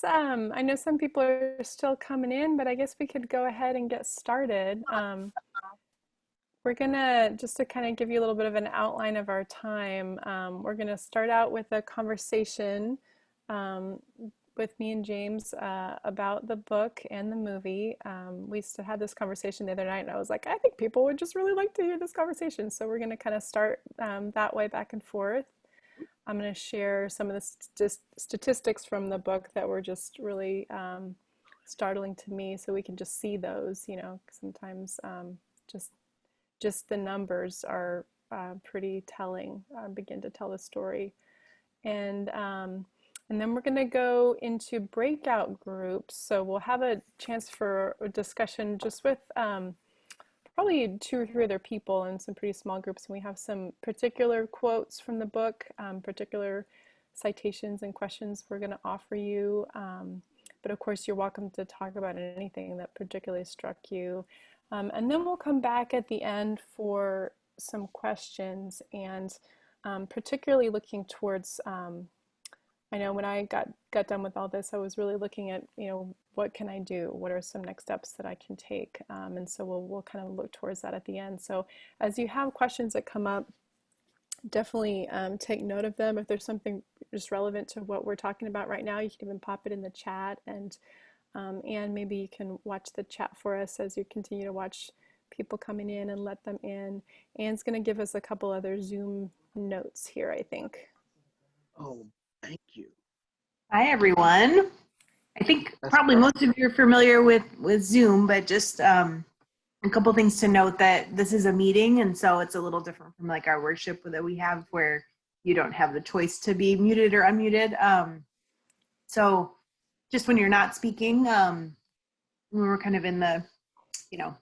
I know some people are still coming in, but I guess we could go ahead and get started. We're gonna, just to kind of give you a little bit of an outline of our time, we're gonna start out with a conversation um, with me and James about the book and the movie. We had this conversation the other night, and I was like, I think people would just really like to hear this conversation. So we're gonna kind of start that way back and forth. I'm going to share some of the statistics from the book that were just really startling to me, so we can just see those. You know, sometimes just just the numbers are pretty telling, begin to tell the story, and um, and then we're going to go into breakout groups. So we'll have a chance for a discussion just with probably two or three other people in some pretty small groups. And we have some particular quotes from the book, particular citations and questions we're going to offer you. But of course, you're welcome to talk about anything that particularly struck you. And then we'll come back at the end for some questions, and particularly looking towards I know when I got done with all this, I was really looking at, what can I do? What are some next steps that I can take? And so we'll kind of look towards that at the end. So as you have questions that come up, definitely take note of them. If there's something just relevant to what we're talking about right now, you can even pop it in the chat, and maybe you can watch the chat for us as you continue to watch people coming in and let them in. Anne's going to give us a couple other Zoom notes here, I think. Oh, thank you. Hi, everyone. I think That's probably perfect. most of you are familiar with Zoom, but just a couple things to note that this is a meeting, and so it's a little different from like our worship that we have where you don't have the choice to be muted or unmuted. So just when you're not speaking, when we're kind of in the,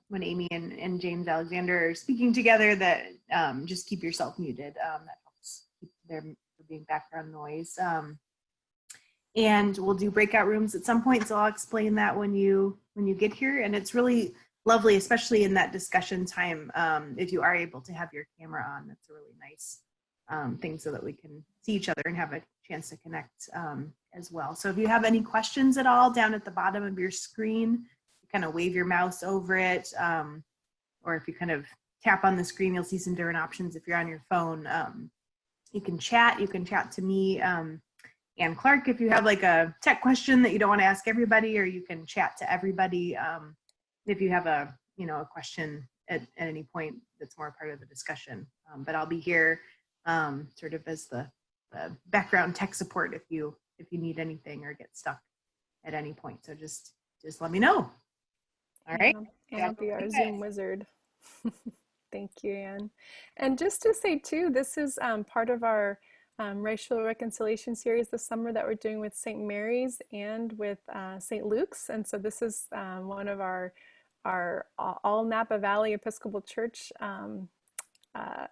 when Amy and James Alexander are speaking together, that just keep yourself muted. That helps keep there being background noise. And we'll do breakout rooms at some point, so I'll explain that when you get here. And it's really lovely, especially in that discussion time, if you are able to have your camera on. That's a really nice thing, so that we can see each other and have a chance to connect as well. So if you have any questions at all, down at the bottom of your screen, you kind of wave your mouse over it, or if you kind of tap on the screen, you'll see some different options. If you're on your phone, you can chat to me and Clark if you have like a tech question that you don't want to ask everybody, or you can chat to everybody if you have a question at any point that's more part of the discussion. But I'll be here sort of as the background tech support if you need anything or get stuck at any point. So just let me know. All right. And I'll be our Zoom wizard. Thank you, Anne. And just to say too, this is part of our racial reconciliation series this summer that we're doing with St. Mary's and with St. Luke's. And so this is one of our all Napa Valley Episcopal Church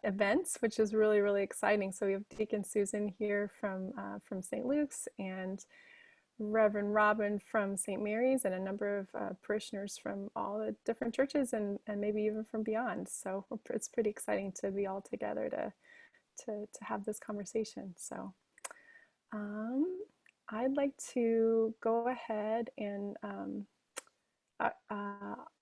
events, which is really, really exciting. So we have Deacon Susan here from St. Luke's, and Reverend Robin from St. Mary's, and a number of parishioners from all the different churches, and maybe even from beyond. So it's pretty exciting to be all together to have this conversation. So I'd like to go ahead and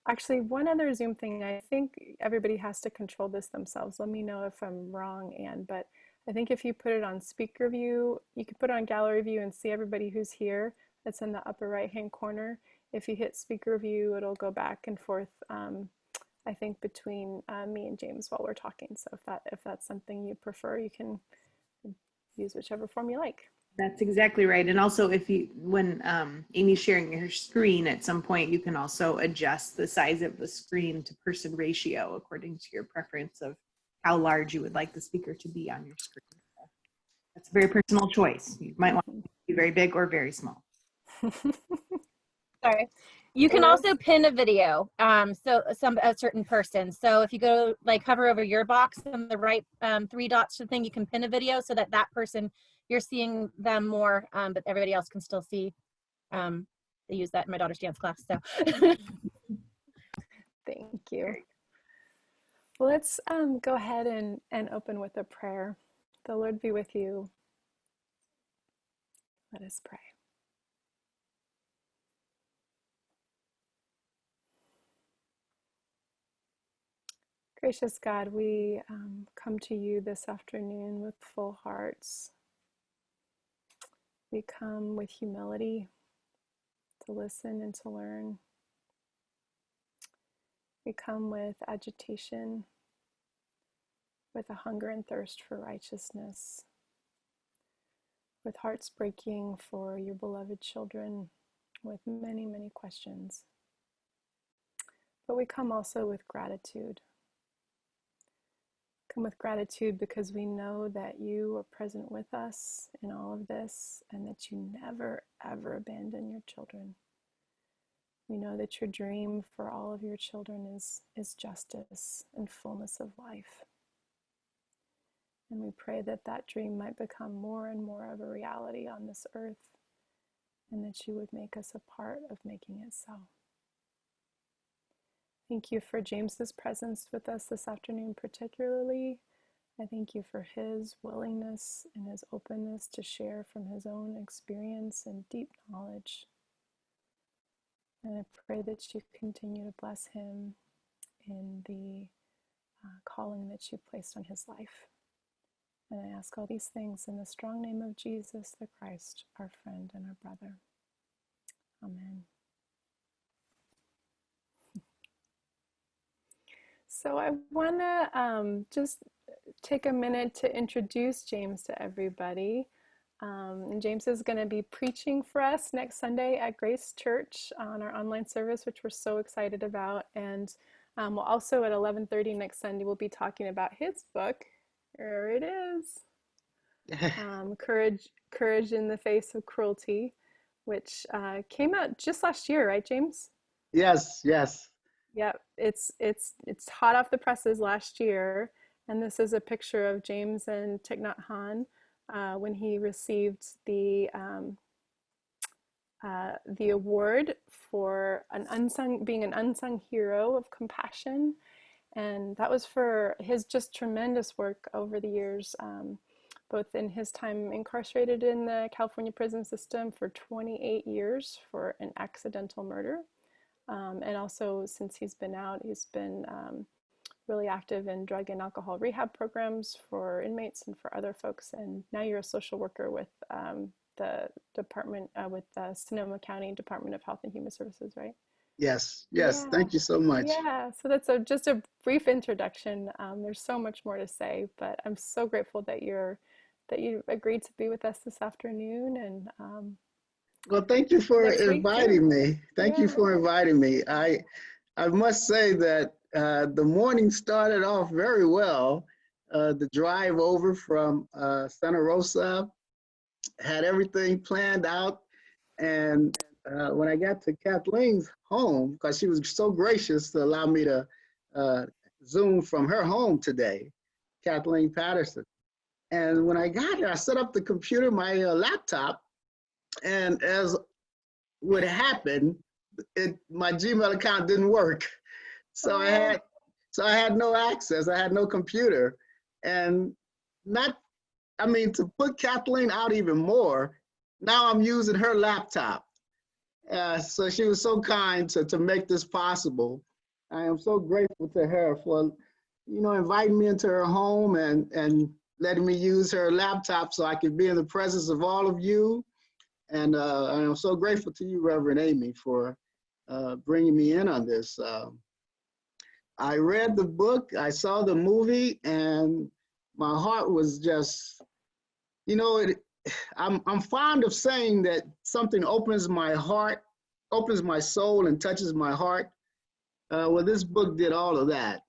actually, one other Zoom thing. I think everybody has to control this themselves. Let me know if I'm wrong, Anne, but I think if you put it on speaker view, you can put it on gallery view and see everybody who's here. It's in the upper right hand corner. If you hit speaker view, it'll go back and forth, I think, between me and James while we're talking. So if that's something you prefer, you can use whichever form you like. That's exactly right. And also, when Amy's sharing her screen, at some point you can also adjust the size of the screen to person ratio according to your preference of how large you would like the speaker to be on your screen. So that's a very personal choice. You might want to be very big or very small. Sorry. You can also pin a video, so a certain person. So if you go hover over your box and the right three dots thing, you can pin a video so that person, you're seeing them more, but everybody else can still see. They use that in my daughter's dance class. So thank you. Well, let's go ahead and open with a prayer. The Lord be with you. Let us pray. Gracious God, we come to you this afternoon with full hearts. We come with humility to listen and to learn. We come with agitation, with a hunger and thirst for righteousness, with hearts breaking for your beloved children, with many, many questions. But we come also with gratitude. Come with gratitude because we know that you are present with us in all of this and that you never, ever abandon your children. We know that your dream for all of your children is justice and fullness of life. And we pray that that dream might become more and more of a reality on this earth, and that you would make us a part of making it so. Thank you for James's presence with us this afternoon particularly. I thank you for his willingness and his openness to share from his own experience and deep knowledge. And I pray that you continue to bless him in the calling that you placed on his life. And I ask all these things in the strong name of Jesus the Christ, our friend and our brother. Amen. So I want to just take a minute to introduce James to everybody. James is going to be preaching for us next Sunday at Grace Church on our online service, which we're so excited about. And we'll also at 11:30 next Sunday, we'll be talking about his book. There it is. Courage in the Face of Cruelty, which came out just last year, right, James? Yes, yes. Yeah, it's hot off the presses last year, and this is a picture of James and Thich Nhat Hanh when he received the award for being an unsung hero of compassion. And that was for his just tremendous work over the years, both in his time incarcerated in the California prison system for 28 years for an accidental murder. And also since he's been out, he's been really active in drug and alcohol rehab programs for inmates and for other folks. And now you're a social worker with the department, with the Sonoma County Department of Health and Human Services, right? Yes, yes. Yeah. Thank you so much. Yeah, so that's just a brief introduction. There's so much more to say, but I'm so grateful that you agreed to be with us this afternoon. And Well, thank you for next week, inviting me. Thank you Yeah. for inviting me. I must say that the morning started off very well. The drive over from Santa Rosa had everything planned out. And when I got to Kathleen's home, because she was so gracious to allow me to Zoom from her home today, Kathleen Patterson. And when I got here, I set up the computer, my laptop, and as would happen, my Gmail account didn't work. So I had no access. I had no computer. And to put Kathleen out even more, now I'm using her laptop. So she was so kind to make this possible. I am so grateful to her for, inviting me into her home and letting me use her laptop so I could be in the presence of all of you. And I'm so grateful to you, Reverend Amy, for bringing me in on this. I read the book, I saw the movie, and my heart was just, I'm fond of saying that something opens my heart, opens my soul, and touches my heart. Well, this book did all of that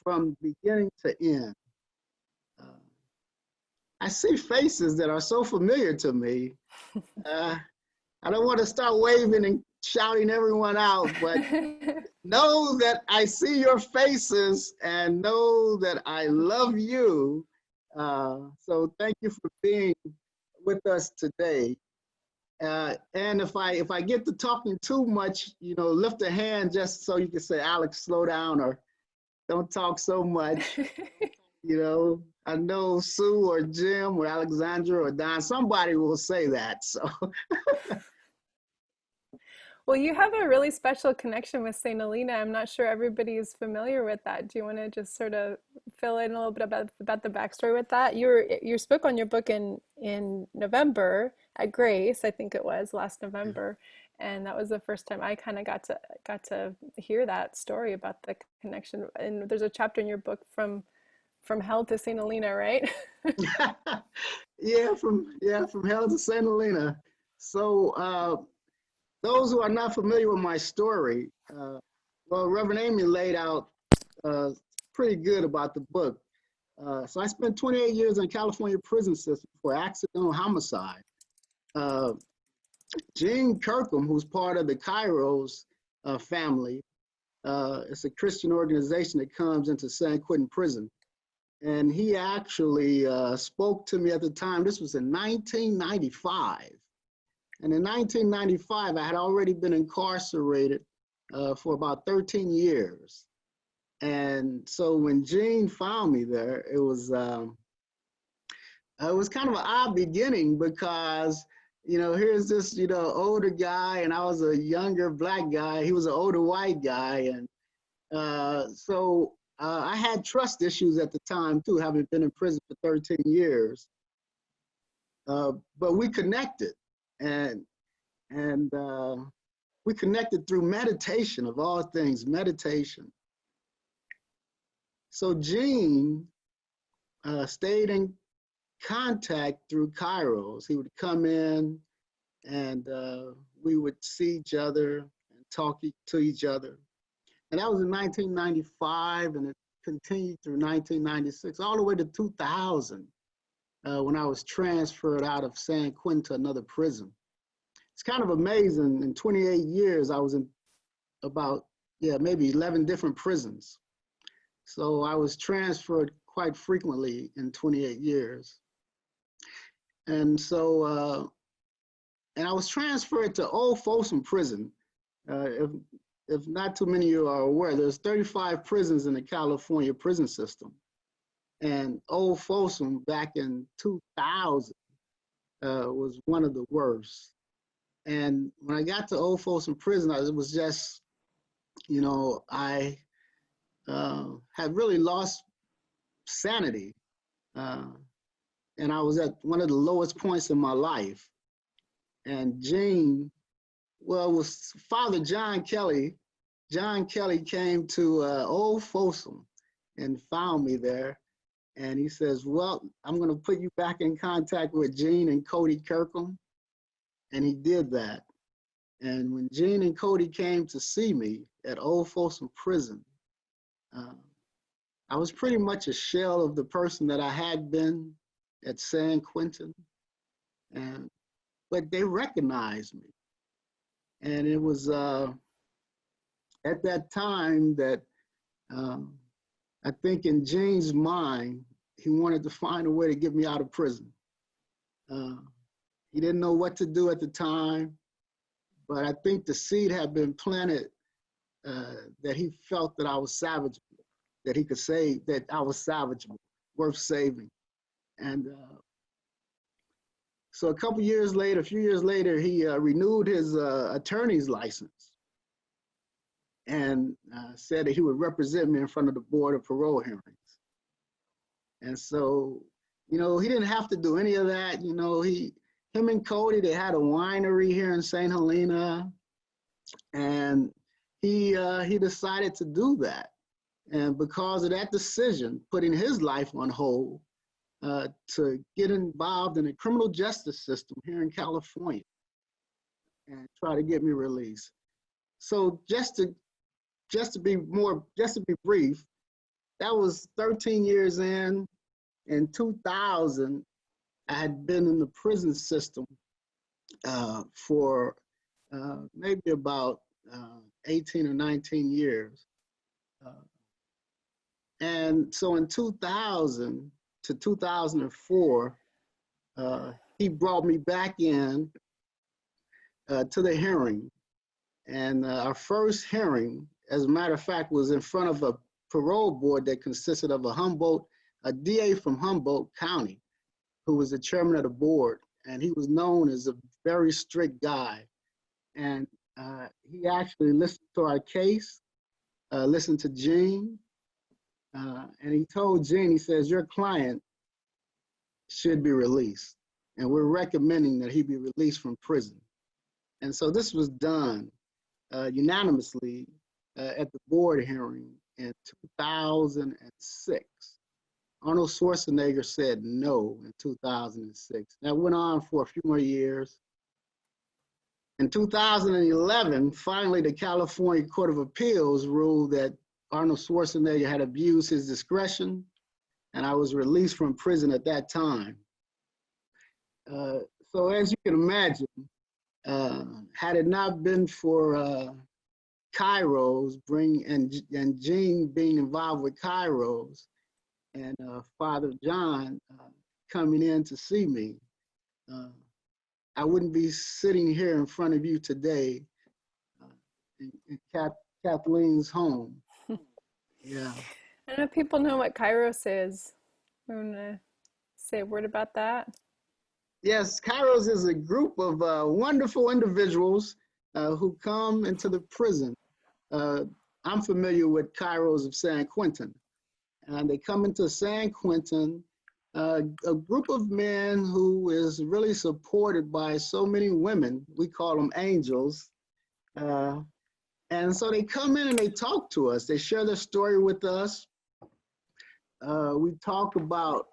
from beginning to end. I see faces that are so familiar to me. I don't want to start waving and shouting everyone out, but know that I see your faces and know that I love you. So thank you for being with us today. And if I get to talking too much, lift a hand just so you can say, Alex, slow down, or don't talk so much. I know Sue or Jim or Alexandra or Don, somebody will say that. So. Well, you have a really special connection with St. Helena. I'm not sure everybody is familiar with that. Do you want to just sort of fill in a little bit about the backstory with that? You spoke on your book in November at Grace, I think it was last November, and that was the first time I kind of got to hear that story about the connection. And there's a chapter in your book from hell to St. Helena, right? From hell to St. Helena. So those who are not familiar with my story, well, Reverend Amy laid out uh, pretty good about the book. So I spent 28 years in the California prison system for accidental homicide. Gene Kirkham, who's part of the Kairos family, it's a Christian organization that comes into San Quentin prison. And he actually spoke to me at the time. This was in 1995. And in 1995, I had already been incarcerated for about 13 years. And so when Gene found me there, it was kind of an odd beginning because, here's this, older guy, and I was a younger Black guy. He was an older white guy. And so I had trust issues at the time too, having been in prison for 13 years. But we connected, and we connected through meditation, of all things, meditation. So Gene stayed in contact through Kairos. He would come in, and we would see each other and talk to each other. And that was in 1995, and it continued through 1996, all the way to 2000, when I was transferred out of San Quentin to another prison. It's kind of amazing. In 28 years, I was in about, maybe 11 different prisons. So I was transferred quite frequently in 28 years. And so, and I was transferred to Old Folsom Prison. If not too many of you are aware, there's 35 prisons in the California prison system. And Old Folsom back in 2000 was one of the worst. And when I got to Old Folsom Prison, it was just, I had really lost sanity. And I was at one of the lowest points in my life. And Gene, well, it was Father John Kelly. John Kelly came to Old Folsom and found me there. And he says, well, I'm going to put you back in contact with Gene and Cody Kirkham. And he did that. And when Gene and Cody came to see me at Old Folsom Prison, I was pretty much a shell of the person that I had been at San Quentin. But they recognized me. And it was at that time that I think in Gene's mind, he wanted to find a way to get me out of prison. He didn't know what to do at the time, but I think the seed had been planted that he felt that I was salvageable, that he could say that I was salvageable, worth saving. And so a few years later, he renewed his attorney's license and said that he would represent me in front of the Board of Parole hearings. And so, he didn't have to do any of that. Him and Cody, they had a winery here in St. Helena, and he decided to do that. And because of that decision, putting his life on hold, to get involved in the criminal justice system here in California and try to get me released. So just to be brief, that was 13 years in. In 2000, I had been in the prison system for maybe about 18 or 19 years. And so in 2000 to 2004, he brought me back in to the hearing. And our first hearing, as a matter of fact, was in front of a parole board that consisted of a DA from Humboldt County, who was the chairman of the board. And he was known as a very strict guy. And he actually listened to our case, listened to Gene, and he told Gene, he says, your client should be released. And we're recommending that he be released from prison. And so this was done unanimously at the board hearing in 2006. Arnold Schwarzenegger said no in 2006. That went on for a few more years. In 2011, finally, the California Court of Appeals ruled that Arnold Schwarzenegger had abused his discretion, and I was released from prison at that time. So as you can imagine, had it not been for Kairos and Gene being involved with Kairos and Father John coming in to see me, I wouldn't be sitting here in front of you today in Kathleen's home. Yeah. I don't know if people know what Kairos is. I'm going to say a word about that. Yes, Kairos is a group of wonderful individuals who come into the prison. I'm familiar with Kairos of San Quentin. And they come into San Quentin, a group of men who is really supported by so many women. We call them angels. And so they come in and they talk to us. They share their story with us. We talk about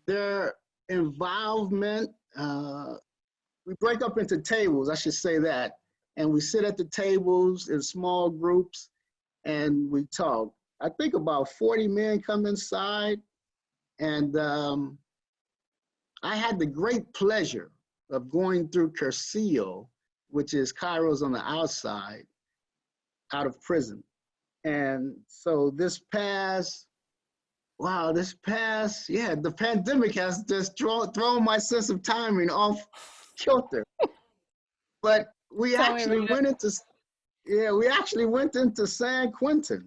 their involvement. We break up into tables, I should say that. And we sit at the tables in small groups and we talk. I think about 40 men come inside, and I had the great pleasure of going through Cursillo, which is Kairos on the outside, out of prison. And so the pandemic has just thrown my sense of timing off kilter. But we actually went into San Quentin.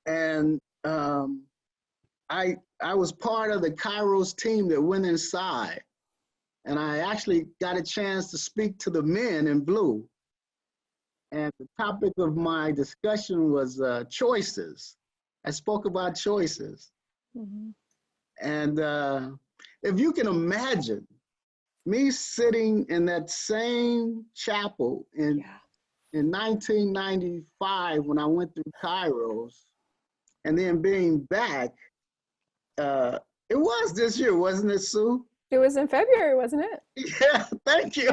And I was part of the Kairos team that went inside. And I actually got a chance to speak to the men in blue. And the topic of my discussion was choices. I spoke about choices. Mm-hmm. And if you can imagine me sitting in that same chapel in 1995 when I went through Kairos, and then being back, it was this year, wasn't it, Sue? It was in February, wasn't it? Yeah, thank you.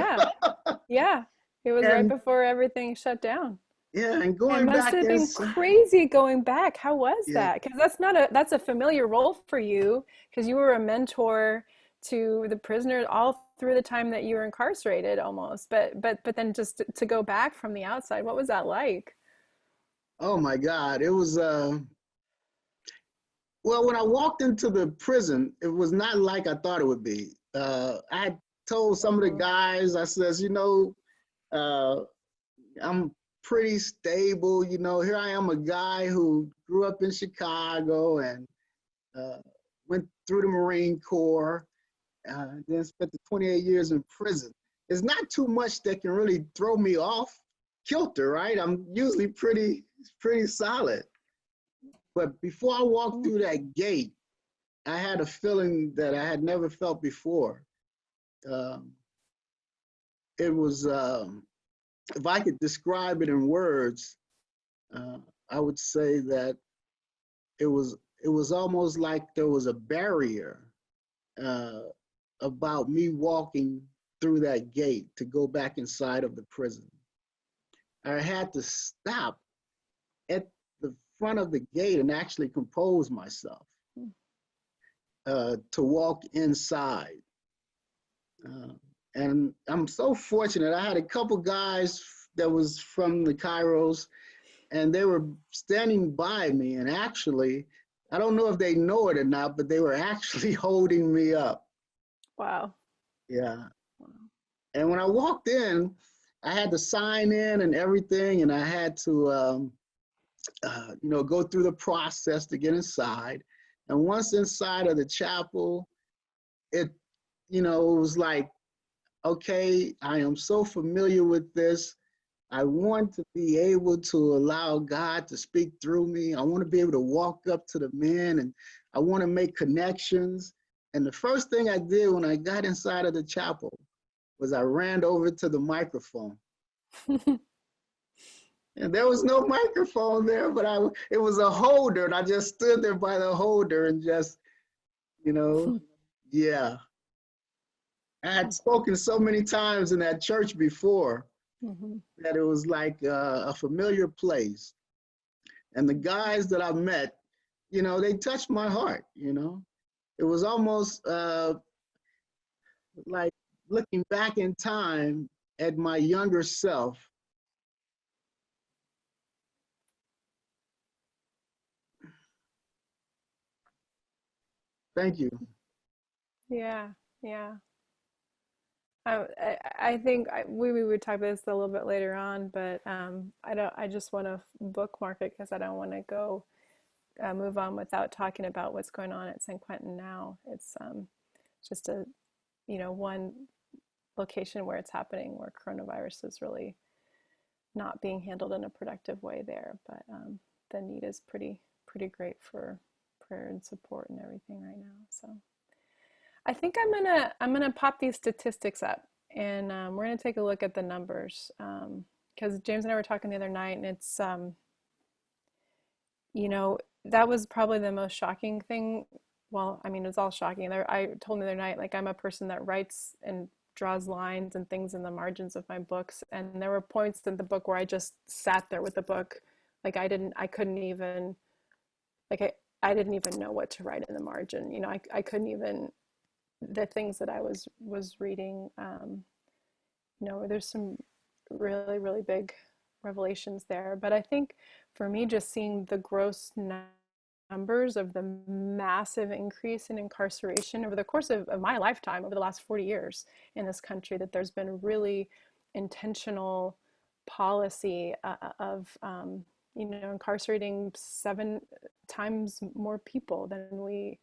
Yeah. It was right before everything shut down. Yeah, and going back. It must have been crazy going back. How was that? Because that's a familiar role for you, because you were a mentor to the prisoners all through the time that you were incarcerated almost. But then just to go back from the outside, what was that like? Oh my God, it was well, when I walked into the prison, it was not like I thought it would be. I had told some of the guys, I says, I'm pretty stable. Here I am, a guy who grew up in Chicago and went through the Marine Corps, then spent the 28 years in prison. There's not too much that can really throw me off kilter, right? I'm usually pretty solid. But before I walked through that gate, I had a feeling that I had never felt before. It was, if I could describe it in words, I would say that it was almost like there was a barrier about me walking through that gate to go back inside of the prison. I had to stop at the front of the gate and actually compose myself to walk inside. And I'm so fortunate. I had a couple guys that was from the Kairos, and they were standing by me. And actually, I don't know if they know it or not, but they were actually holding me up. Wow. Yeah. Wow. And when I walked in, I had to sign in and everything, and I had to, go through the process to get inside. And once inside of the chapel, it was like okay, I am so familiar with this. I want to be able to allow God to speak through me. I want to be able to walk up to the men and I want to make connections. And the first thing I did when I got inside of the chapel was I ran over to the microphone. And there was no microphone there, but it was a holder, and I just stood there by the holder and just, you know, yeah. I had spoken so many times in that church before that it was like a familiar place. And the guys that I met, you know, they touched my heart, you know. It was almost like looking back in time at my younger self. Thank you. Yeah, yeah. I think we would talk about this a little bit later on, but I just want to bookmark it because I don't want to go move on without talking about what's going on at San Quentin now. It's just a, you know, one location where it's happening where coronavirus is really not being handled in a productive way there. But the need is pretty great for prayer and support and everything right now. So I think I'm gonna pop these statistics up, and we're gonna take a look at the numbers because James and I were talking the other night, and it's you know, that was probably the most shocking thing. Well, I mean, it's all shocking. I told him the other night, like, I'm a person that writes and draws lines and things in the margins of my books. And there were points in the book where I just sat there with the book. Like, I couldn't even, like, I didn't even know what to write in the margin. You know, I couldn't even, the things that I was reading, you know, there's some really big revelations there. But I think for me, just seeing the gross numbers of the massive increase in incarceration over the course of my lifetime, over the last 40 years in this country, that there's been really intentional policy of, you know, incarcerating 7 times more people than we,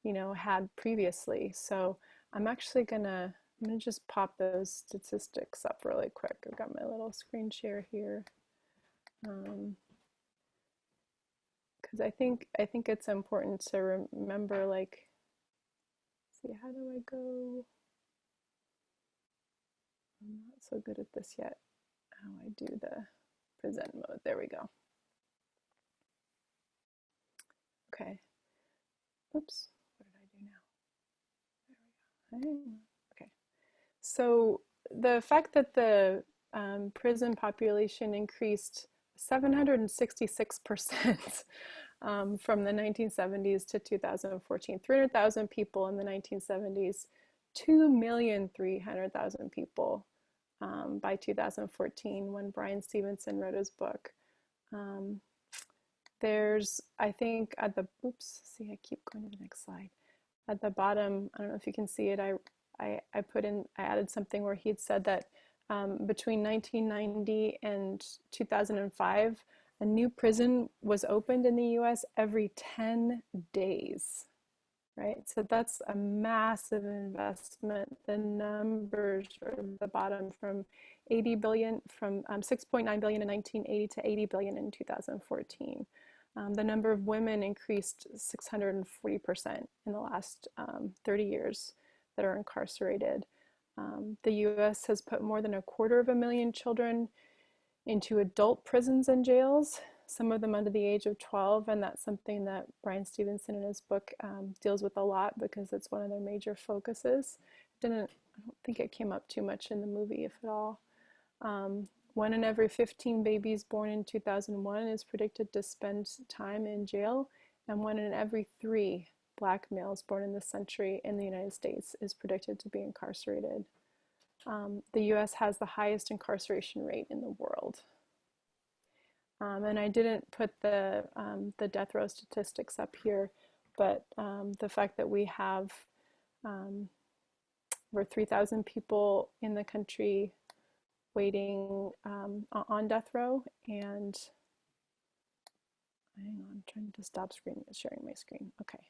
you know, had previously. So I'm actually I'm gonna just pop those statistics up really quick. I've got my little screen share here. Because I think it's important to remember, like, see, how do I go? I'm not so good at this yet. How I do the present mode. There we go. Okay. Oops. What did I do now? There we go. Okay. So the fact that the prison population increased 766% from the 1970s to 2014. 300,000 people in the 1970s, 2,300,000 people by 2014 when Bryan Stevenson wrote his book. There's, I think, at the, oops, see, I keep going to the next slide. At the bottom, I don't know if you can see it, I added something where he'd said that between 1990 and 2005, a new prison was opened in the US every 10 days, right? So that's a massive investment. The numbers are at the bottom, from 80 billion, from 6.9 billion in 1980 to 80 billion in 2014. The number of women increased 640% in the last 30 years that are incarcerated. The US has put more than 250,000 children into adult prisons and jails, some of them under the age of 12, and that's something that Bryan Stevenson in his book deals with a lot because it's one of their major focuses. I don't think it came up too much in the movie, if at all. 1 in every 15 babies born in 2001 is predicted to spend time in jail, and 1 in every 3 Black males born in this century in the United States is predicted to be incarcerated. The US has the highest incarceration rate in the world. And I didn't put the death row statistics up here, but the fact that we have over 3,000 people in the country waiting on death row, and hang on, I'm trying to stop sharing my screen. Okay,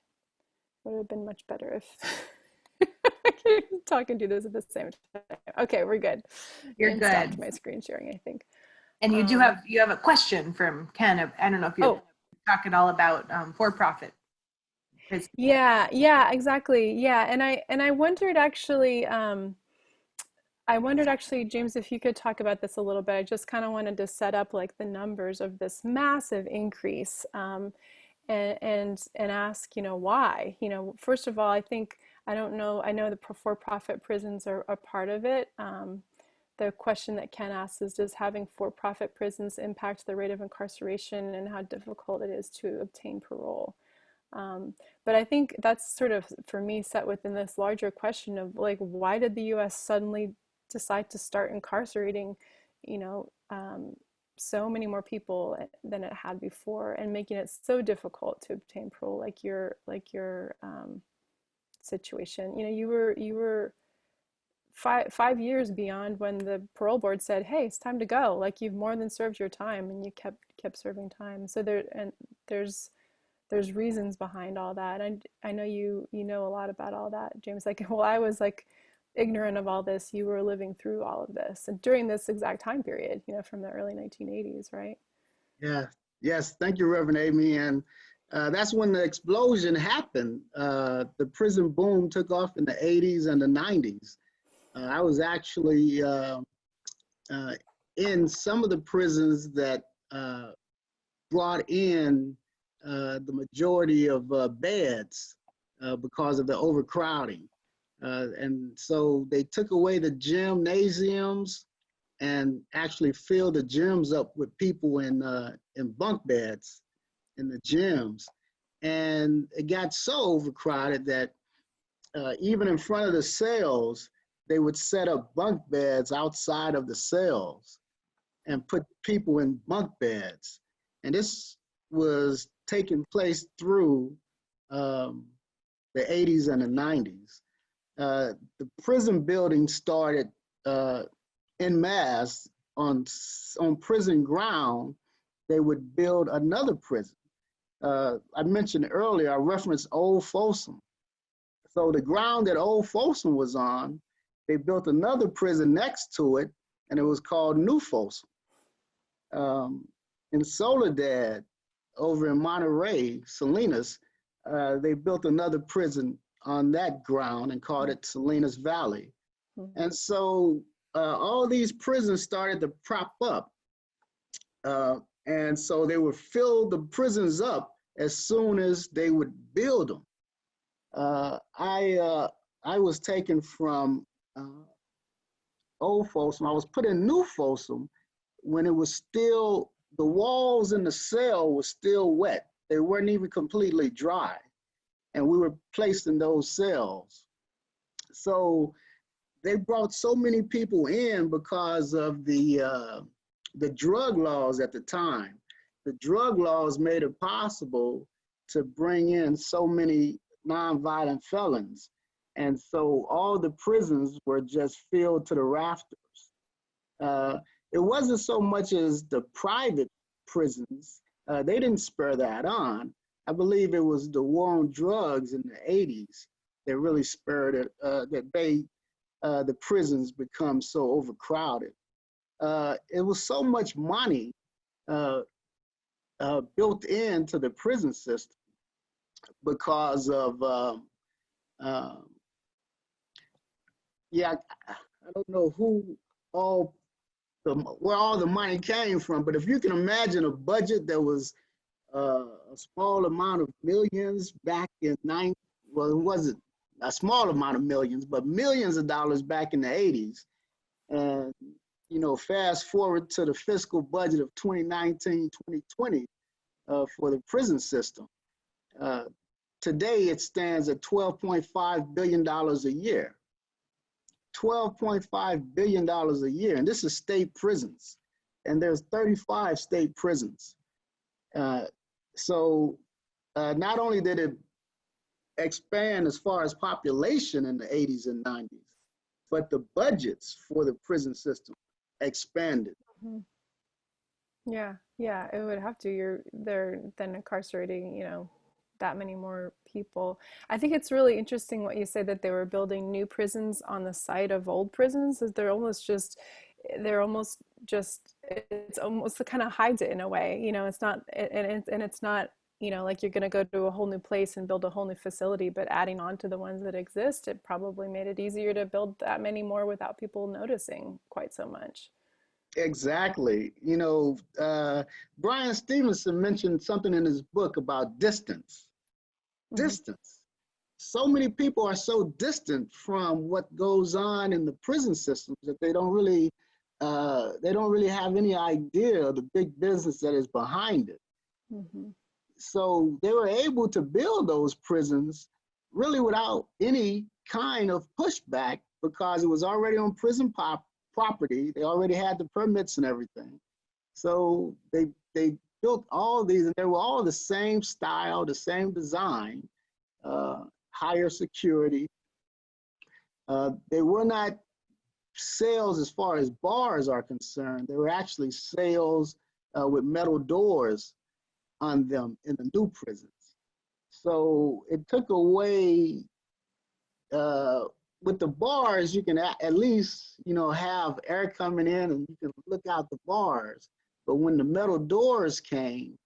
would have been much better if I talking to this at the same time. Okay, we're good. You're And stopped good. my screen sharing, I think. And you have a question from Ken. I don't know if you're Oh, talking all about for-profit. yeah, exactly. Yeah, and I wondered actually, James, if you could talk about this a little bit. I just kind of wanted to set up like the numbers of this massive increase, and ask, why? First of all, I don't know. I know the for-profit prisons are a part of it. The question that Ken asks is, does having for-profit prisons impact the rate of incarceration and how difficult it is to obtain parole? But I think that's sort of, for me, set within this larger question of like, why did the US suddenly decide to start incarcerating, you know, um, so many more people than it had before, and making it so difficult to obtain parole, like your situation. You were 5 years beyond when the parole board said, "Hey, it's time to go. Like, you've more than served your time," and you kept serving time. So there's reasons behind all that. And I know you know a lot about all that, James. Like, well, I was like ignorant of all this. You were living through all of this and during this exact time period, from the early 1980s, right? Yeah. Yes. Thank you, Reverend Amy. And that's when the explosion happened. The prison boom took off in the 80s and the 90s. I was actually uh, in some of the prisons that brought in the majority of beds because of the overcrowding. And so they took away the gymnasiums and actually filled the gyms up with people in bunk beds in the gyms. And it got so overcrowded that even in front of the cells, they would set up bunk beds outside of the cells and put people in bunk beds. And this was taking place through the 80s and the 90s. The prison building started en masse on prison ground. They would build another prison. I mentioned earlier, I referenced Old Folsom. So the ground that Old Folsom was on, they built another prison next to it, and it was called New Folsom. In Soledad, over in Monterey, Salinas, they built another prison on that ground and called it Salinas Valley. Mm-hmm. And so all these prisons started to prop up. And so they would fill the prisons up as soon as they would build them. I was taken from Old Folsom. I was put in New Folsom when it was still, the walls in the cell were still wet. They weren't even completely dry. And we were placed in those cells. So they brought so many people in because of the drug laws at the time. The drug laws made it possible to bring in so many nonviolent felons. And so all the prisons were just filled to the rafters. It wasn't so much as the private prisons. They didn't spur that on. I believe it was the war on drugs in the 80s that really spurred it, that made the prisons become so overcrowded. It was so much money built into the prison system because of, yeah, I don't know where all the money came from, but if you can imagine a budget that was a small amount of millions back in well, it wasn't a small amount of millions, but millions of dollars back in the 80s. And, fast forward to the fiscal budget of 2019, 2020 for the prison system. Today, it stands at $12.5 billion a year. $12.5 billion a year, and this is state prisons. And there's 35 state prisons. So not only did it expand as far as population in the 80s and 90s, but the budgets for the prison system expanded. Mm-hmm. Yeah, it would have to. They're then incarcerating, that many more people. I think it's really interesting what you said, that they were building new prisons on the site of old prisons. Is they're almost just it's almost kind of hides it in a way. It's not, and it's not, like you're going to go to a whole new place and build a whole new facility, but adding on to the ones that exist, it probably made it easier to build that many more without people noticing quite so much. Exactly. Bryan Stevenson mentioned something in his book about distance. Mm-hmm. Distance. So many people are so distant from what goes on in the prison systems that they don't really have any idea of the big business that is behind it. Mm-hmm. So they were able to build those prisons really without any kind of pushback, because it was already on prison property. They already had the permits and everything. So they built all these, and they were all the same style, the same design, higher security. They were not cells as far as bars are concerned. They were actually cells with metal doors on them in the new prisons. So it took away, with the bars, you can at least, have air coming in and you can look out the bars. But when the metal doors came,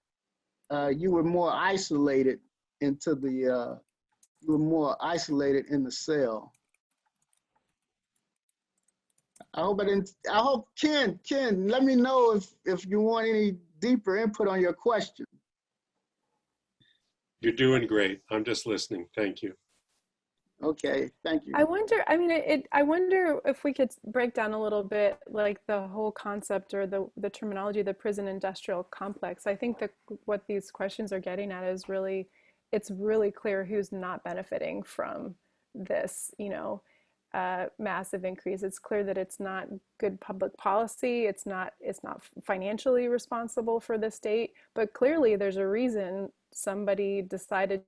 you were more isolated in the cell. I hope Ken, let me know if you want any deeper input on your question. You're doing great. I'm just listening. Thank you. Okay, thank you. I wonder, I wonder if we could break down a little bit, like the whole concept or the terminology of the prison industrial complex. I think that what these questions are getting at is it's really clear who's not benefiting from this, massive increase. It's clear that it's not good public policy. It's not financially responsible for the state, but clearly there's a reason somebody decided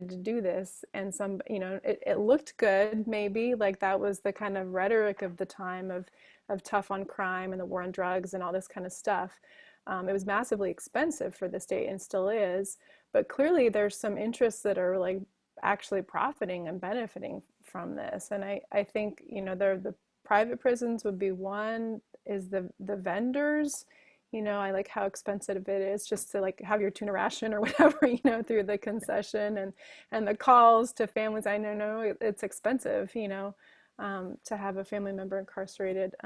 to do this, and it looked good, maybe, like that was the kind of rhetoric of the time of tough on crime and the war on drugs and all this kind of stuff. It was massively expensive for the state and still is, but clearly there's some interests that are like actually profiting and benefiting from this. And I think the private prisons would be one, is the vendors. I like how expensive it is just to like have your tuna ration or whatever, through the concession, and the calls to families. I know it's expensive, to have a family member incarcerated.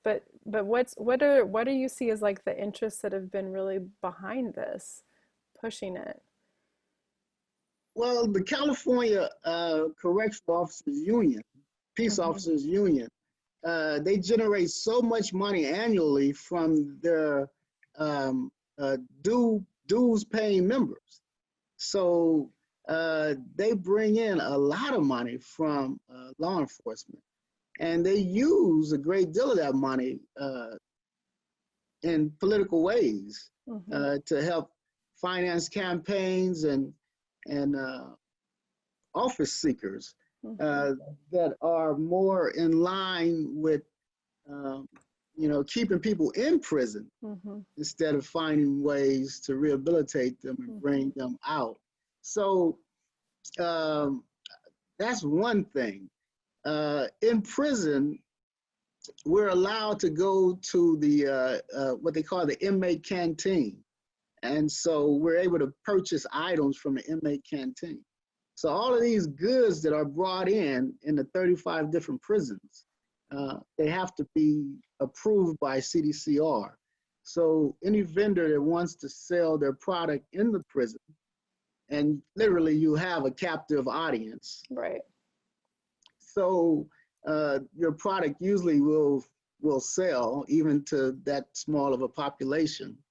But what do you see as like the interests that have been really behind this, pushing it? Well, the California Correctional Officers Union, Peace Mm-hmm. Officers Union, they generate so much money annually from their dues paying members. So they bring in a lot of money from law enforcement, and they use a great deal of that money in political ways. Mm-hmm. To help finance campaigns and office seekers. Mm-hmm. That are more in line with, keeping people in prison, Mm-hmm. instead of finding ways to rehabilitate them and bring them out. So that's one thing. In prison, we're allowed to go to the what they call the inmate canteen. And so we're able to purchase items from the inmate canteen. So all of these goods that are brought in the 35 different prisons, they have to be approved by CDCR. So any vendor that wants to sell their product in the prison, and literally you have a captive audience. Right. So your product usually will sell even to that small of a population.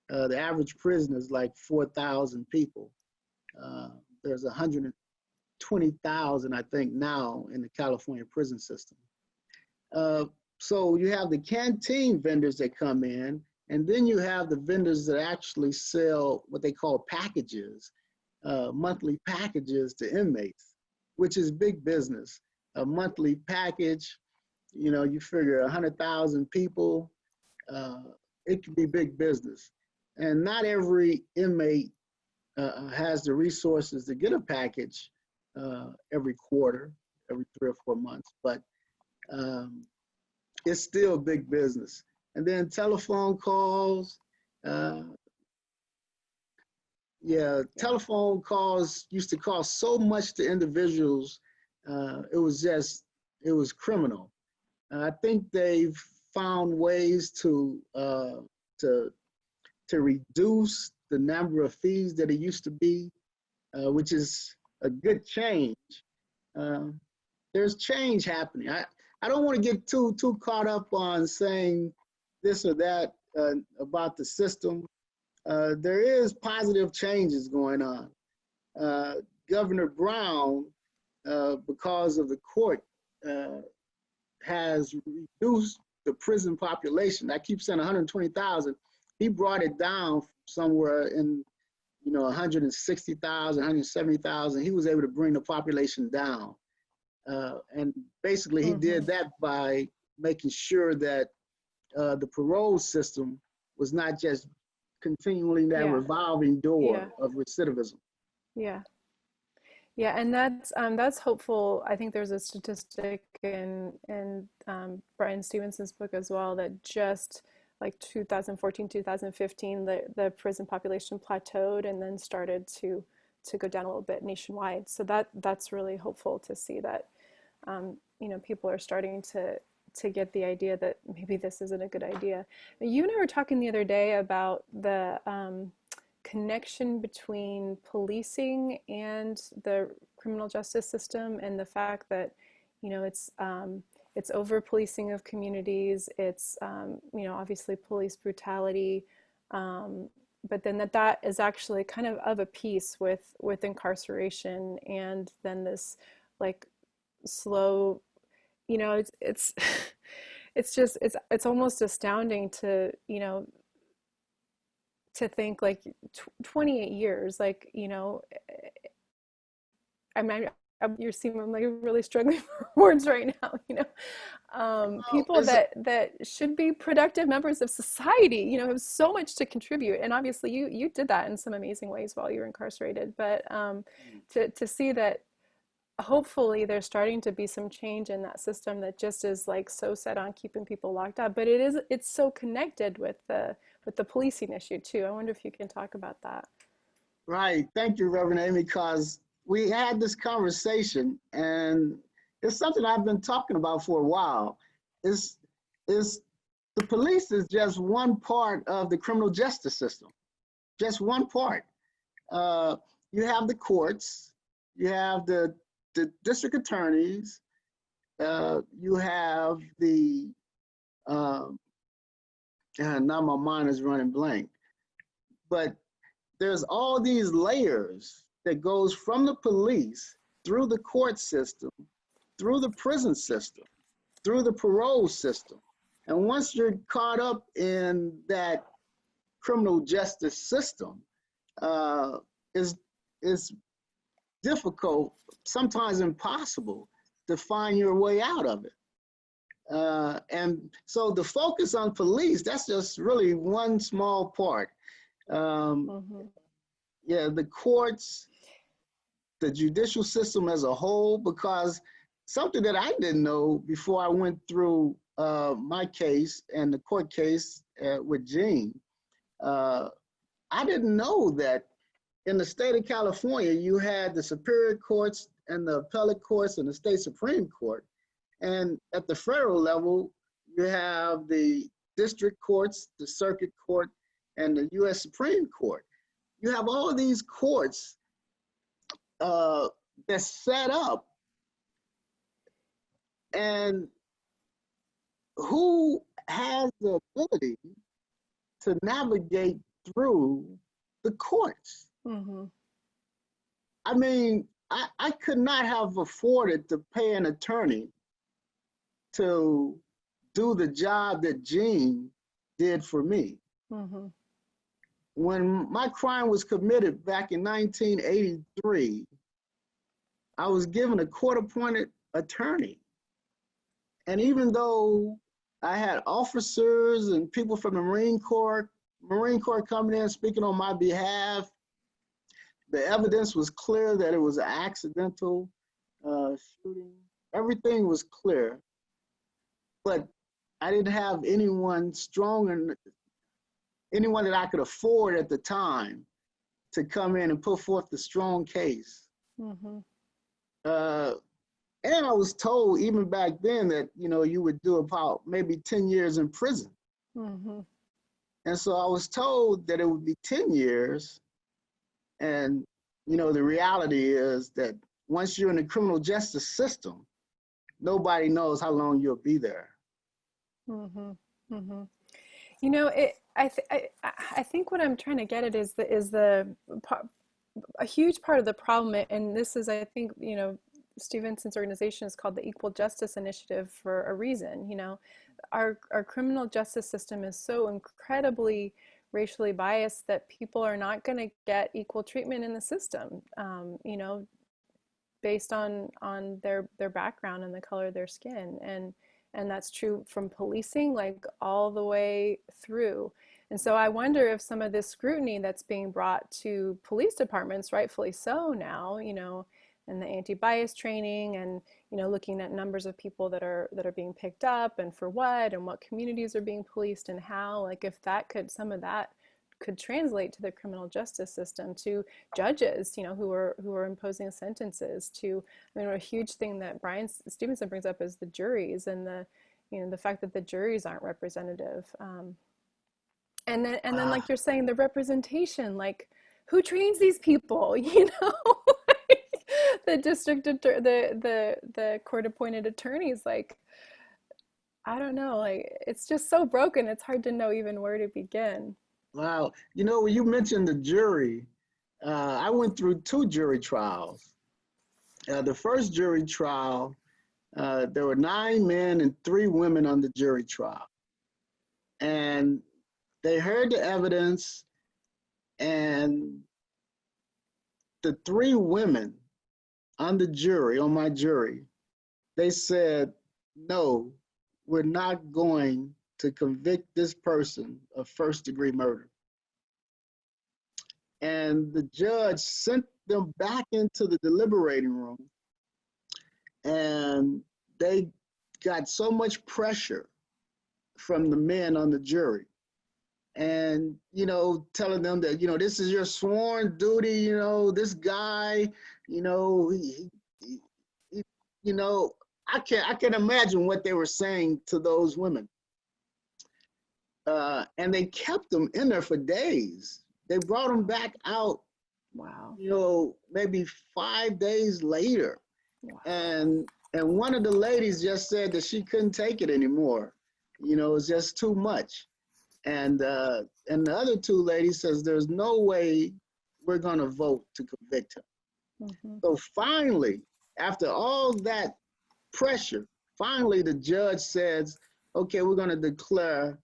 The average prison is like 4,000 people. There's 120,000, I think, now in the California prison system. So you have the canteen vendors that come in, and then you have the vendors that actually sell what they call packages, monthly packages to inmates, which is big business. A monthly package, you figure 100,000 people, it could be big business. And not every inmate has the resources to get a package every quarter, every 3 or 4 months, but it's still big business. And then telephone calls. Telephone calls used to cost so much to individuals. It was criminal. I think they've found ways to reduce the number of fees that it used to be, which is a good change. There's change happening. I don't want to get too caught up on saying this or that about the system. There is positive changes going on. Governor Brown, because of the court, has reduced the prison population. I keep saying 120,000. He brought it down somewhere in 160,000, 170,000. He was able to bring the population down. And basically he did that by making sure that the parole system was not just continually that revolving door of recidivism. Yeah. Yeah, and that's hopeful. I think there's a statistic in Bryan Stevenson's book as well that just like 2014, 2015, the prison population plateaued and then started to go down a little bit nationwide. So that's really hopeful to see that people are starting to get the idea that maybe this isn't a good idea. You and I were talking the other day about the connection between policing and the criminal justice system, and the fact that it's over policing of communities. It's obviously police brutality, but then that is actually kind of a piece with incarceration, and then this like slow, it's it's almost astounding to to think like 28 years, like, I mean, you're seeing, I'm like really struggling for words right now, people that should be productive members of society, have so much to contribute. And obviously you did that in some amazing ways while you were incarcerated, but to see that hopefully there's starting to be some change in that system that just is like so set on keeping people locked up, but it's so connected with the policing issue too. I wonder if you can talk about that. Right. Thank you, Reverend Amy, because we had this conversation, and it's something I've been talking about for a while. Is the police is just one part of the criminal justice system, just one part. You have the courts, you have the district attorneys, you have the now my mind is running blank, but there's all these layers that goes from the police through the court system, through the prison system, through the parole system. And once you're caught up in that criminal justice system, it's difficult, sometimes impossible, to find your way out of it. And so the focus on police, that's just really one small part. Yeah, the courts, the judicial system as a whole, because something that I didn't know before I went through my case and the court case with Gene, I didn't know that in the state of California, you had the superior courts and the appellate courts and the state Supreme Court. And at the federal level, you have the district courts, the circuit court, and the U.S. Supreme Court. You have all these courts that's set up, and who has the ability to navigate through the courts? I mean, I could not have afforded to pay an attorney to do the job that Gene did for me. When my crime was committed back in 1983, I was given a court-appointed attorney. And even though I had officers and people from the Marine Corps coming in speaking on my behalf, the evidence was clear that it was an accidental shooting. Everything was clear, but I didn't have anyone anyone that I could afford at the time to come in and put forth the strong case. Mm-hmm. And I was told even back then that, you would do about maybe 10 years in prison. Mm-hmm. And so I was told that it would be 10 years. And, the reality is that once you're in the criminal justice system, nobody knows how long you'll be there. Mm-hmm. Mm-hmm. I think what I'm trying to get at is a huge part of the problem, and this is, I think, Stevenson's organization is called the Equal Justice Initiative for a reason. Our criminal justice system is so incredibly racially biased that people are not going to get equal treatment in the system, based on their background and the color of their skin. And that's true from policing, like all the way through. And so I wonder if some of this scrutiny that's being brought to police departments, rightfully so now, and the anti-bias training and, looking at numbers of people that are being picked up and for what, and what communities are being policed and how, like if some of that could translate to the criminal justice system, to judges, who are imposing sentences, to, a huge thing that Bryan Stevenson brings up is the juries and the fact that the juries aren't representative. And then like you're saying, the representation, like who trains these people, the the court appointed attorneys, like, I don't know, like it's just so broken. It's hard to know even where to begin. Wow. When you mentioned the jury, I went through 2 jury trials. The first jury trial, there were 9 men and 3 women on the jury trial. And they heard the evidence, and the 3 women on my jury, they said, no, we're not going to convict this person of first-degree murder. And the judge sent them back into the deliberating room, and they got so much pressure from the men on the jury, and telling them that this is your sworn duty, this guy, I can imagine what they were saying to those women. And they kept them in there for days. They brought them back out. Wow. Maybe 5 days later. Wow. And one of the ladies just said that she couldn't take it anymore. It was just too much. And the other 2 ladies says, there's no way we're gonna vote to convict him. Mm-hmm. So finally, after all that pressure, finally the judge says, okay, we're gonna declare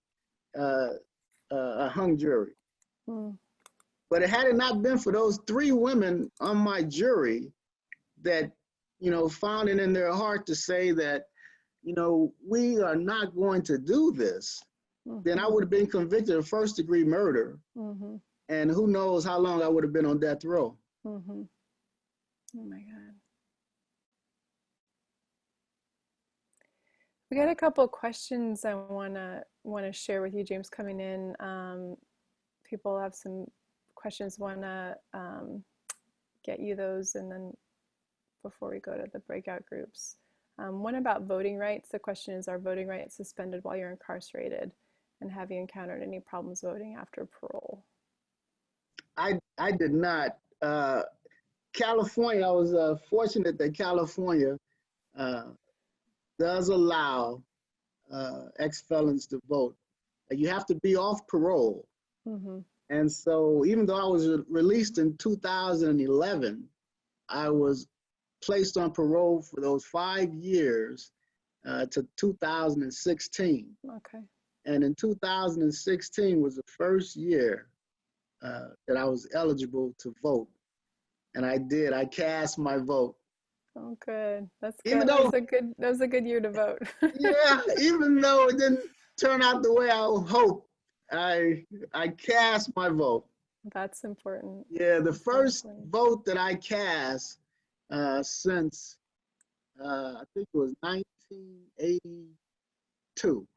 a hung jury. Mm. But had it not been for those 3 women on my jury that, found it in their heart to say that, we are not going to do this, Mm-hmm. then I would have been convicted of first-degree murder. Mm-hmm. And who knows how long I would have been on death row. Mm-hmm. Oh my God. We got a couple of questions I wanna share with you, James, coming in. People have some questions, wanna get you those, and then before we go to the breakout groups. One about voting rights. The question is, are voting rights suspended while you're incarcerated? And have you encountered any problems voting after parole? I did not. California, I was fortunate that California does allow ex-felons to vote. You have to be off parole. Mm-hmm. And so even though I was released in 2011, I was placed on parole for those 5 years to 2016. Okay. And in 2016 was the first year that I was eligible to vote. And I did. I cast my vote. Oh, good. That's good. Even though, that was a good year to vote. yeah, even though it didn't turn out the way I hoped, I cast my vote. That's important. Yeah, the first Exactly. vote that I cast since I think it was 1982.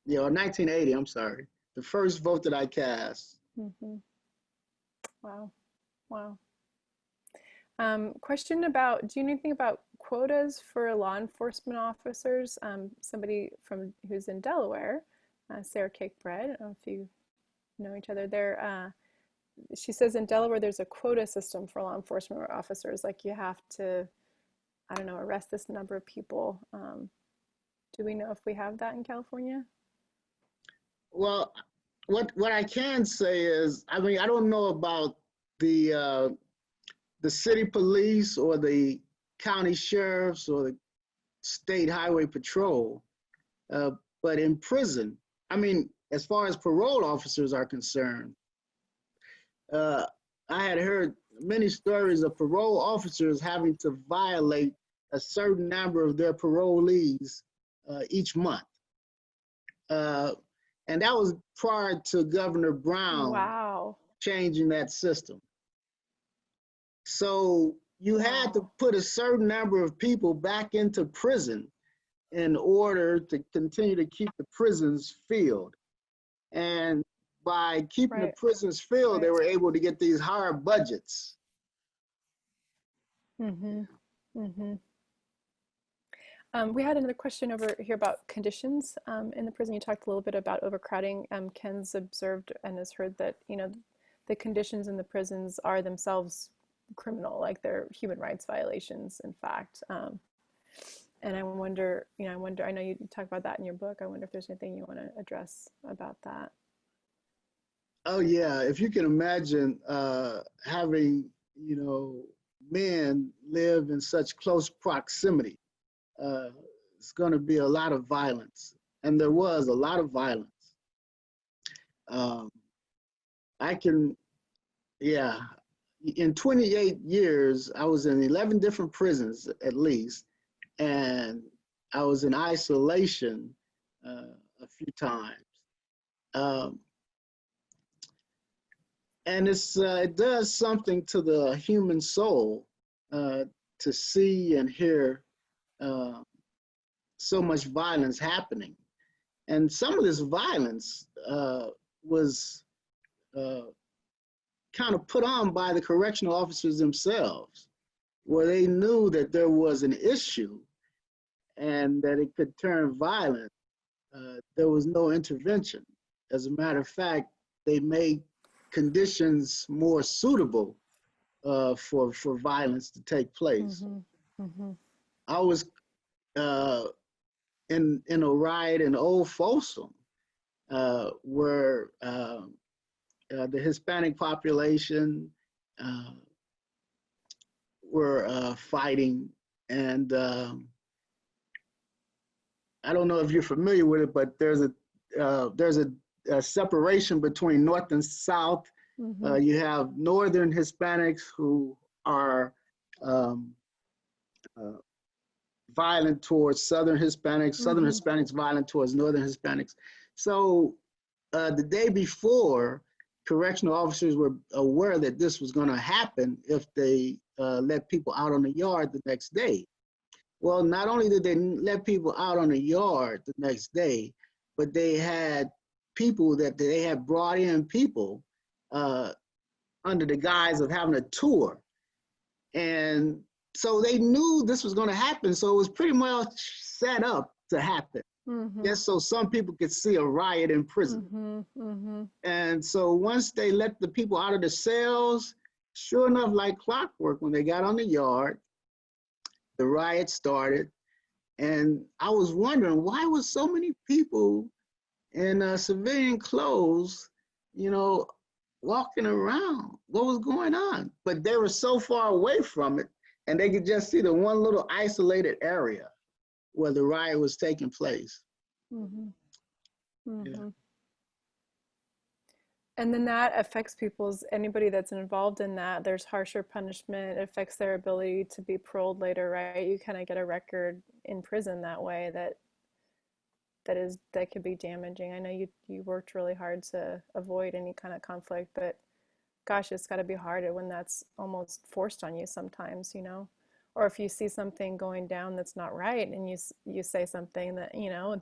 Yeah, or 1980, I'm sorry. The first vote that I cast. Hmm. Wow. Wow. Question about, do you know anything about quotas for law enforcement officers? Somebody from who's in Delaware, Sarah Cakebread, I don't know if you know each other there. She says in Delaware there's a quota system for law enforcement officers. Like you have to, I don't know, arrest this number of people. Do we know if we have that in California? Well, what I can say is, I mean, I don't know about the city police or the county sheriffs or the state highway patrol, uh, but in prison, I mean, as far as parole officers are concerned, uh, I had heard many stories of parole officers having to violate a certain number of their parolees each month. Uh, and that was prior to Governor Brown Wow. changing that system. So you had to Wow. put a certain number of people back into prison in order to continue to keep the prisons filled. And by keeping the Right. prisons filled, they Right. were able to get these higher budgets. Mm-hmm. Mm-hmm. We had another question over here about conditions in the prison. You talked a little bit about overcrowding. Ken's observed and has heard that, you know, the conditions in the prisons are themselves criminal, like they're human rights violations, in fact. And I wonder, you know, I know you talk about that in your book. I wonder if there's anything you want to address about that. Oh yeah, if you can imagine having, you know, men live in such close proximity, uh, it's going to be a lot of violence. And there was a lot of violence. Um, I can, yeah, in 28 years, I was in 11 different prisons at least, and I was in isolation a few times. Um, and it does something to the human soul to see and hear uh, so much violence happening. And some of this violence was uh, kind of put on by the correctional officers themselves, where they knew that there was an issue and that it could turn violent. There was no intervention. As a matter of fact, they made conditions more suitable for violence to take place. Mm-hmm. Mm-hmm. I was uh, in a riot in Old Folsom where the Hispanic population were fighting, and I don't know if you're familiar with it, but there's a separation between North and South. Mm-hmm. You have Northern Hispanics who are um, uh, violent towards Southern Hispanics, Southern Mm-hmm. Hispanics violent towards Northern Hispanics. So the day before, correctional officers were aware that this was going to happen if they let people out on the yard the next day. Well, not only did they let people out on the yard the next day, but they had people that they had brought in people under the guise of having a tour. And so they knew this was going to happen. So it was pretty much set up to happen. Mm-hmm. Just so some people could see a riot in prison. Mm-hmm. Mm-hmm. And so once they let the people out of the cells, sure enough, like clockwork, when they got on the yard, the riot started. And I was wondering, why was so many people in civilian clothes, you know, walking around? What was going on? But they were so far away from it, and they could just see the one little isolated area where the riot was taking place. Mm-hmm. Yeah. Mm-hmm. And then that affects anybody that's involved in that. There's harsher punishment. It affects their ability to be paroled later, right? You kind of get a record in prison that way that that could be damaging. I know you worked really hard to avoid any kind of conflict, but gosh, it's got to be harder when that's almost forced on you sometimes, you know. Or if you see something going down that's not right, and you say something that, you know,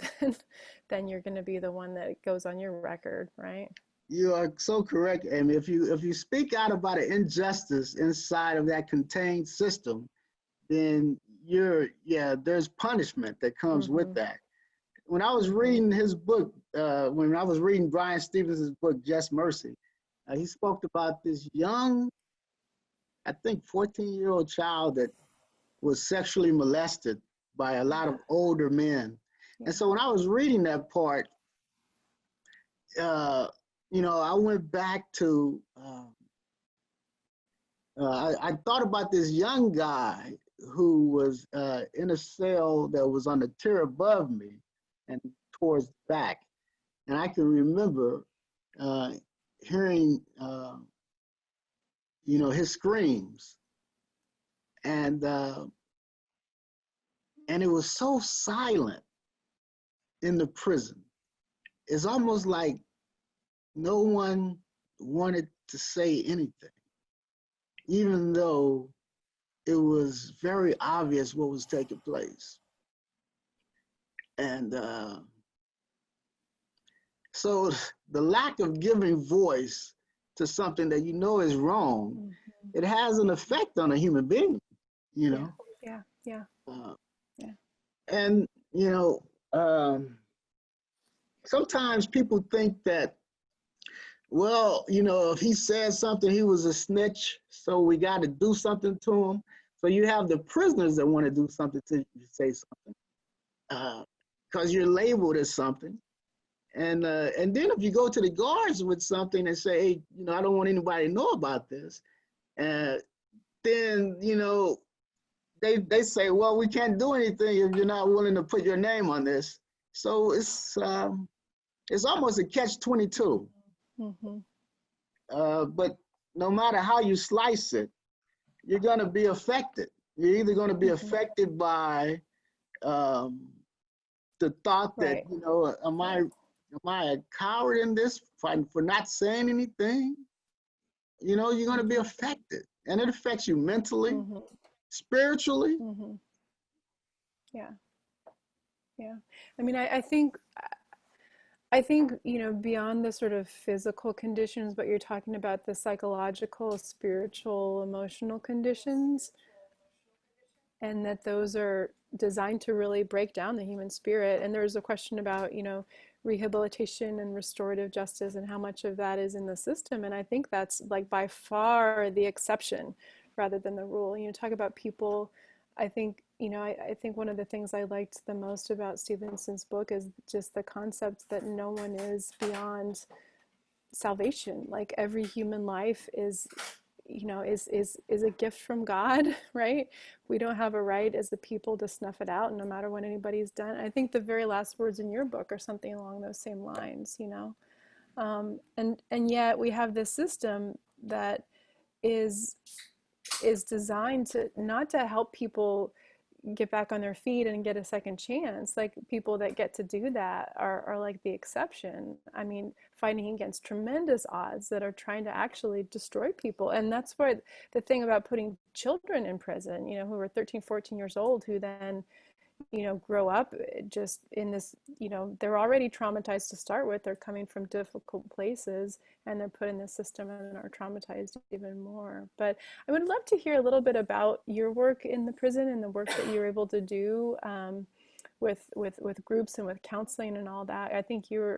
then you're going to be the one that goes on your record, right? You are so correct, Amy. If you speak out about an injustice inside of that contained system, then there's punishment that comes with that. When I was reading his book, when I was reading Bryan Stevenson's book, Just Mercy, he spoke about this young, I think 14-year-old child that was sexually molested by a lot of older men. And so when I was reading that part, you know, I went back to, I thought about this young guy who was in a cell that was on the tier above me and towards the back. And I can remember hearing, you know, his screams. And it was so silent in the prison. It's almost like no one wanted to say anything, even though it was very obvious what was taking place. And so the lack of giving voice to something that you know is wrong, it has an effect on a human being, you know? Yeah. And, you know, sometimes people think that, well, you know, if he said something, he was a snitch, so we got to do something to him. So you have the prisoners that want to do something to you, say something, because you're labeled as something. And then if you go to the guards with something and say, hey, you know, I don't want anybody to know about this, then, you know, they say, well, we can't do anything if you're not willing to put your name on this. So it's almost a catch-22. But no matter how you slice it, you're going to be affected. You're either going to be affected by the thought that, you know, am I a coward in this for not saying anything? You know, you're going to be affected, and it affects you mentally, spiritually. Yeah. I mean, I think, you know, beyond the sort of physical conditions, but you're talking about the psychological, spiritual, emotional conditions, and that those are designed to really break down the human spirit. And there's a question about, you know, rehabilitation and restorative justice and how much of that is in the system. And I think that's like by far the exception rather than the rule. You know, talk about people, I think, you know, I think one of the things I liked the most about Stevenson's book is just the concept that no one is beyond salvation. Like every human life is, you know, is a gift from God, right? We don't have a right as a people to snuff it out, no matter what anybody's done. I think the very last words in your book are something along those same lines, you know. And yet we have this system that is designed to not to help people get back on their feet and get a second chance. Like people that get to do that are like the exception. I mean, fighting against tremendous odds that are trying to actually destroy people. And that's where the thing about putting children in prison, you know, who are 13, 14 years old, who then, you know, grow up just in this, you know, they're already traumatized to start with. They're coming from difficult places and they're put in this system and are traumatized even more. But I would love to hear a little bit about your work in the prison and the work that you're able to do with groups and with counseling and all that. I think you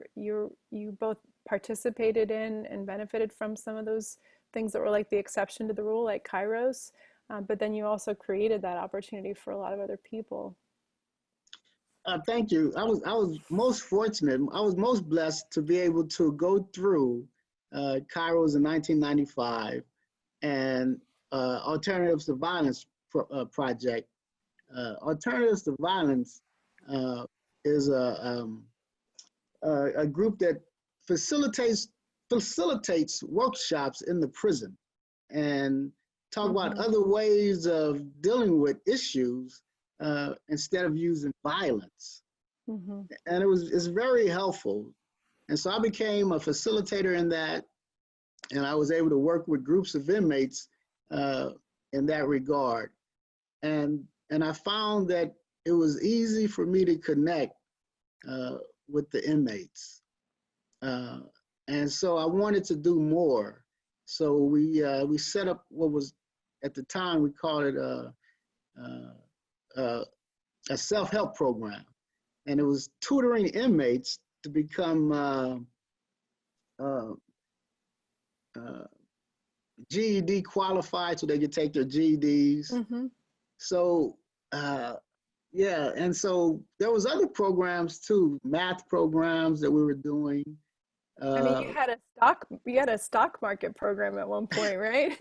both participated in and benefited from some of those things that were like the exception to the rule, like Kairos, but then you also created that opportunity for a lot of other people. Thank you. I was most fortunate. I was most blessed to be able to go through Kairos in 1995 and Alternatives to Violence project. Alternatives to Violence is a group that facilitates workshops in the prison and talk about other ways of dealing with issues instead of using violence. Mm-hmm. And it's very helpful. And so I became a facilitator in that, and I was able to work with groups of inmates in that regard. And I found that it was easy for me to connect with the inmates. And so I wanted to do more. So we set up what was, at the time, we called it a self-help program. And it was tutoring inmates to become GED qualified so they could take their GEDs. Mm-hmm. So, yeah, and so there was other programs too, math programs that we were doing. I mean, you had a stock market program at one point, right?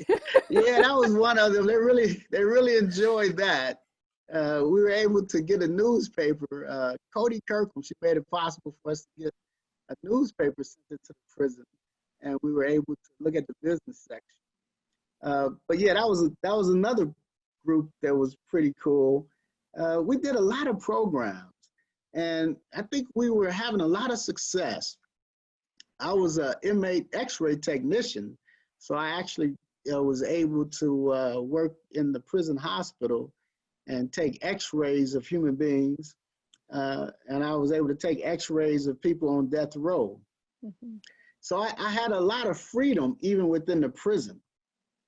Yeah, that was one of them. They really enjoyed that. We were able to get a newspaper. Cody Kirkham, she made it possible for us to get a newspaper sent to the prison, and we were able to look at the business section. But yeah, that was another group that was pretty cool. We did a lot of programs, and I think we were having a lot of success. I was an inmate X-ray technician, so I actually was able to work in the prison hospital and take X-rays of human beings, and I was able to take X-rays of people on death row. Mm-hmm. So I had a lot of freedom even within the prison.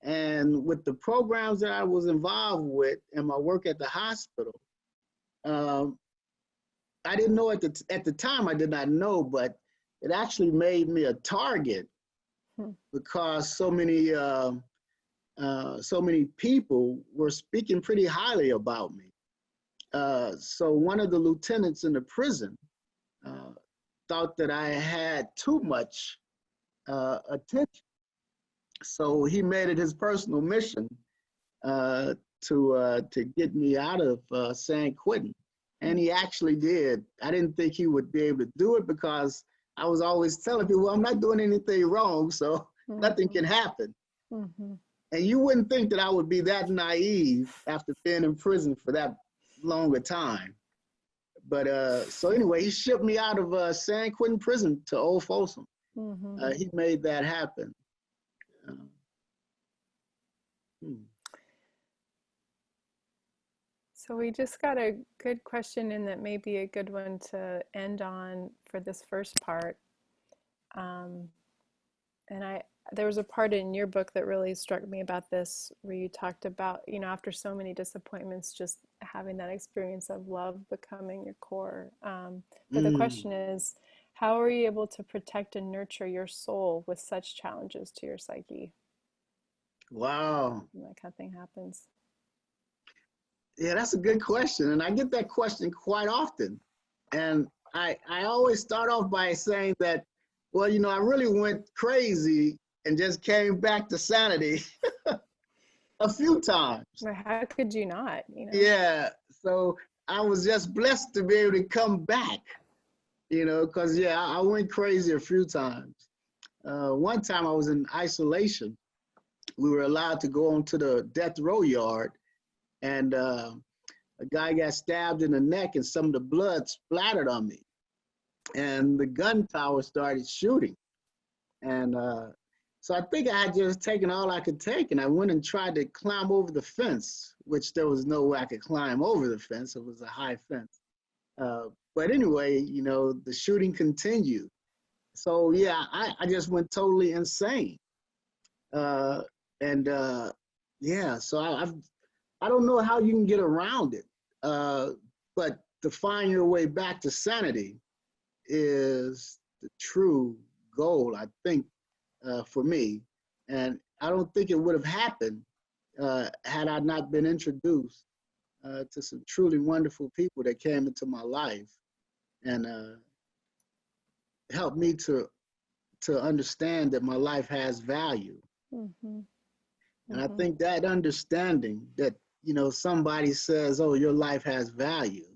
And with the programs that I was involved with and my work at the hospital, I didn't know at the time, I did not know, but it actually made me a target because so many people were speaking pretty highly about me. So one of the lieutenants in the prison thought that I had too much attention. So he made it his personal mission to get me out of San Quentin. And he actually did. I didn't think he would be able to do it because I was always telling people, well, I'm not doing anything wrong, so nothing can happen. Mm-hmm. And you wouldn't think that I would be that naive after being in prison for that long a time. But so anyway, he shipped me out of San Quentin prison to Old Folsom. Mm-hmm. He made that happen. So we just got a good question in that may be a good one to end on for this first part. And there was a part in your book that really struck me about this, where you talked about, after so many disappointments, just having that experience of love becoming your core. But the question is, how are you able to protect and nurture your soul with such challenges to your psyche? Wow. When that kind of thing happens. Yeah, that's a good question. And I get that question quite often. And I always start off by saying that, well, I really went crazy and just came back to sanity a few times. Well, how could you not? Yeah, so I was just blessed to be able to come back, because, yeah, I went crazy a few times. One time I was in isolation. We were allowed to go onto the death row yard, and a guy got stabbed in the neck and some of the blood splattered on me. And the gun tower started shooting. And so I think I had just taken all I could take, and I went and tried to climb over the fence, which there was no way I could climb over the fence. It was a high fence. But anyway, the shooting continued. So yeah, I just went totally insane. Yeah, so I don't know how you can get around it, but to find your way back to sanity is the true goal, I think, for me. And I don't think it would have happened had I not been introduced to some truly wonderful people that came into my life and helped me to understand that my life has value. Mm-hmm. And I think that understanding that, somebody says, oh, your life has value,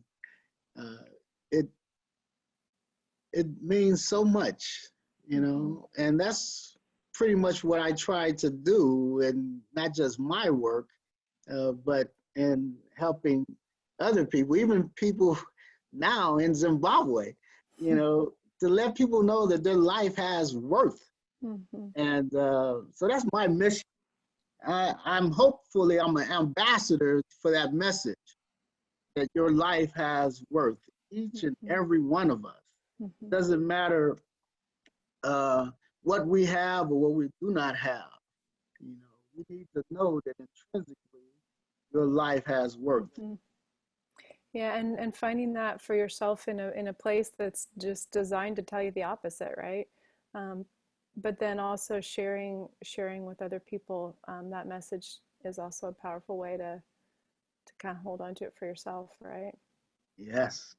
it means so much, and that's pretty much what I try to do, and not just my work, but in helping other people, even people now in Zimbabwe, you know, to let people know that their life has worth. And so that's my mission. I'm an ambassador for that message, that your life has worth, each and every one of us. Doesn't matter what we have or what we do not have. You know, we need to know that intrinsically your life has worth. Yeah, and finding that for yourself in a place that's just designed to tell you the opposite, right? But then also sharing with other people, that message is also a powerful way to kind of hold on to it for yourself, right? Yes.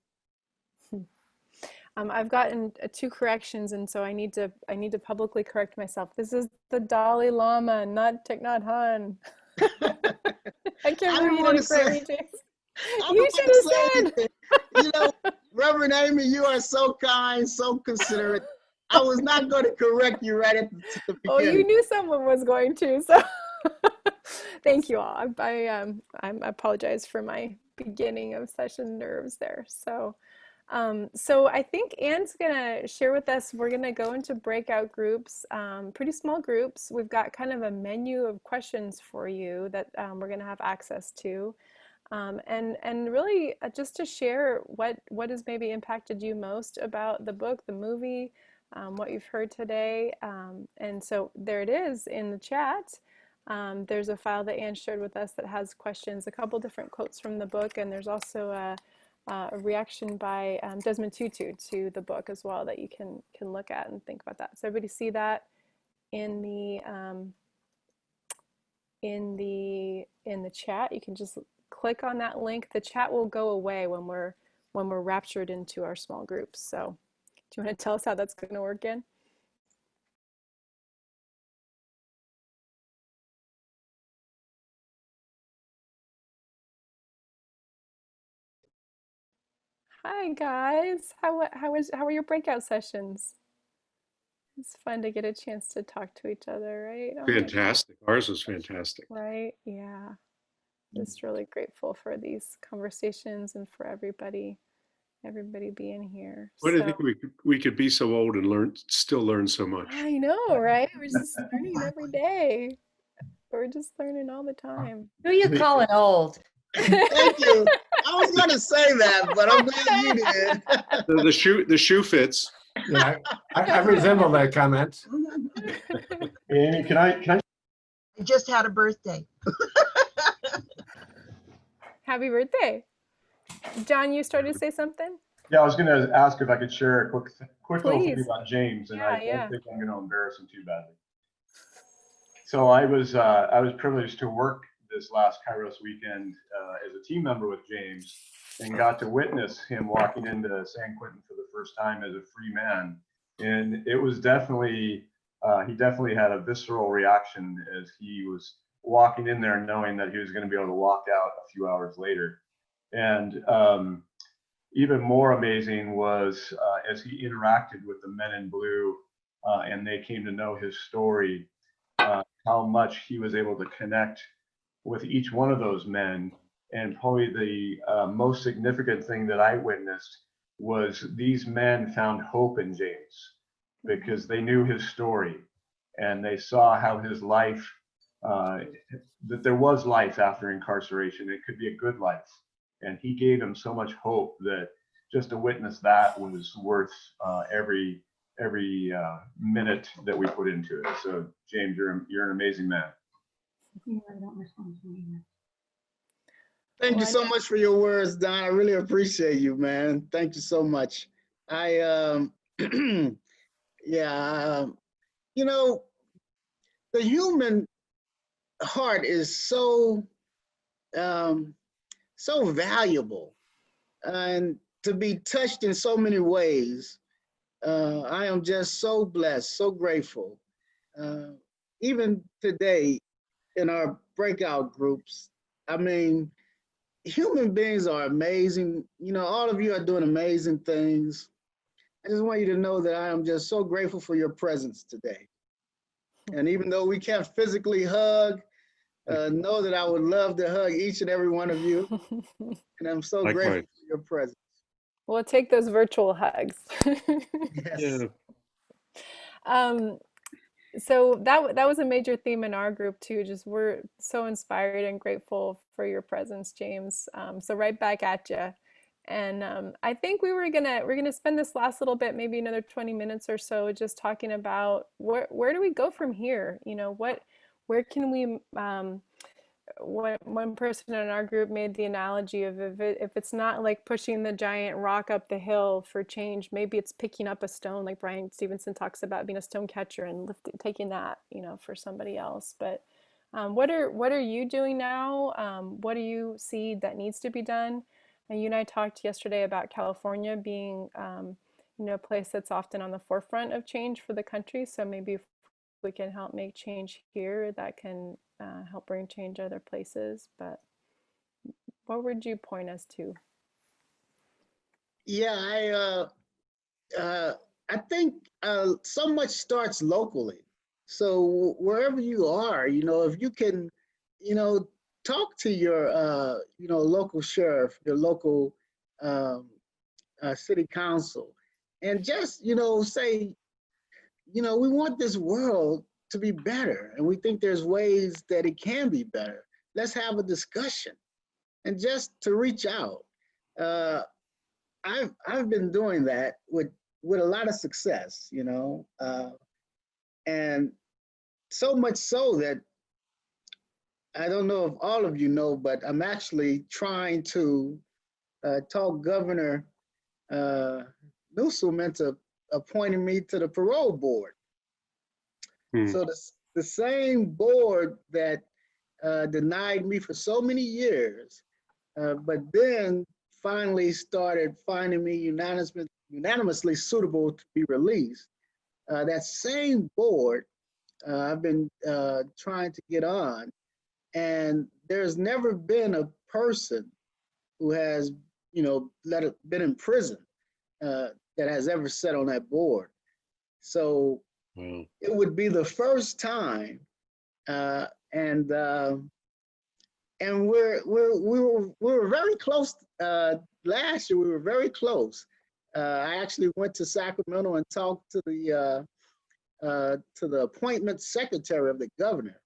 I've gotten 2 corrections, and so I need to publicly correct myself. This is the Dalai Lama, not Thich Nhat Hanh. I can't believe you didn't correct me, James. You should have said. You know, Reverend Amy, you are so kind, so considerate. I was not going to correct you right at the beginning. Oh, you knew someone was going to, so thank you all. I apologize for my beginning of session nerves there. So I think Anne's gonna share with us. We're gonna go into breakout groups, pretty small groups. We've got kind of a menu of questions for you that we're gonna have access to. And really just to share what has maybe impacted you most about the book, the movie, what you've heard today. And so there it is in the chat. There's a file that Anne shared with us that has questions, a couple different quotes from the book, and there's also a reaction by Desmond Tutu to the book as well that you can look at and think about that. So everybody see that in the chat. You can just click on that link. The chat will go away when we're raptured into our small groups. So do you want to tell us how that's going to work, Anne? Hi guys. How are your breakout sessions? It's fun to get a chance to talk to each other, right? Oh, Fantastic. Ours was fantastic. right? Yeah. Just really grateful for these conversations and for everybody being here. What do you think we could be so old and still learn so much? I know, right? We're just learning every day. We're just learning all the time. Who you calling old? Thank you. I was going to say that, but I'm glad you did. The shoe fits. Yeah, I resemble that comment. Amy, can I? I just had a birthday. Happy birthday. John, you started to say something? Yeah, I was going to ask if I could share a quick little thing Please. about James, and Yeah, I don't yeah. think I'm going to embarrass him too badly. So I was privileged to work this last Kairos weekend as a team member with James, and got to witness him walking into San Quentin for the first time as a free man. And it was definitely, he definitely had a visceral reaction as he was walking in there knowing that he was going to be able to walk out a few hours later. And even more amazing was as he interacted with the men in blue and they came to know his story, how much he was able to connect with each one of those men. And probably the most significant thing that I witnessed was these men found hope in James because they knew his story and they saw how his life, that there was life after incarceration. It could be a good life. And he gave them so much hope that just to witness that was worth every minute that we put into it. So James, you're an amazing man. Thank you so much for your words, Don. I really appreciate you, man. Thank you so much. Yeah, you know, the human heart is so valuable and to be touched in so many ways. I am just so blessed, so grateful. Even today in our breakout groups, I mean, human beings are amazing. You know, all of you are doing amazing things. I just want you to know that I am just so grateful for your presence today. And even though we can't physically hug, know that I would love to hug each and every one of you. And I'm so Likewise. grateful for your presence. We'll take those virtual hugs. Yes. Yeah. um, so that was a major theme in our group too. Just we're so inspired and grateful for your presence, James. So right back at you. And I think we're gonna spend this last little bit, maybe another 20 minutes or so, just talking about where do we go from here? You know, where can we one person in our group made the analogy of if it's not like pushing the giant rock up the hill for change, maybe it's picking up a stone, like Bryan Stevenson talks about being a stone catcher and taking that, you know, for somebody else. But what are you doing now? What do you see that needs to be done? And you and I talked yesterday about California being, you know, a place that's often on the forefront of change for the country. So maybe if we can help make change here, that can help bring change other places. But what would you point us to? Yeah, I think so much starts locally. So wherever you are, you know, if you can, you know, talk to your, you know, local sheriff, your local um, city council, and just, you know, say, you know, we want this world to be better, and we think there's ways that it can be better. Let's have a discussion, and just to reach out. Uh, I've been doing that with a lot of success, you know, and so much so that I don't know if all of you know, but I'm actually trying to talk Governor uh, Newsom into appointing me to the parole board. Hmm. So the same board that denied me for so many years, but then finally started finding me unanimously suitable to be released. That same board I've been trying to get on, and there's never been a person who has, you know, been in prison that has ever sat on that board. So Wow. it would be the first time, uh, and we were very close last year. We were very close. I actually went to Sacramento and talked to the appointment secretary of the governor,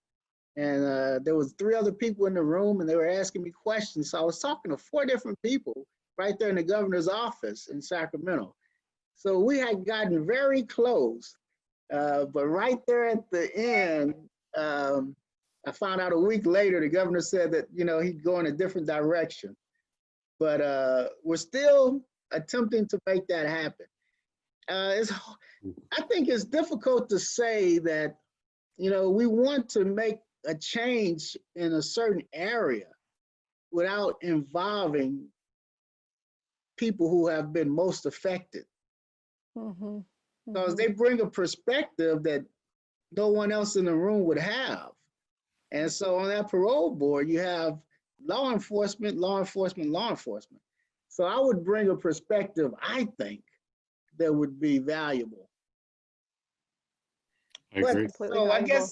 and there was 3 other people in the room, and they were asking me questions. So I was talking to 4 different people right there in the governor's office in Sacramento. So we had gotten very close, but right there at the end, I found out a week later the governor said that, you know, he'd go in a different direction. But we're still attempting to make that happen. I think it's difficult to say that, you know, we want to make a change in a certain area without involving people who have been most affected. Mm-hmm. Because Mm-hmm. they bring a perspective that no one else in the room would have. And so on that parole board, you have law enforcement, law enforcement, law enforcement. So I would bring a perspective, I think, that would be valuable. I But agree. Completely so valuable.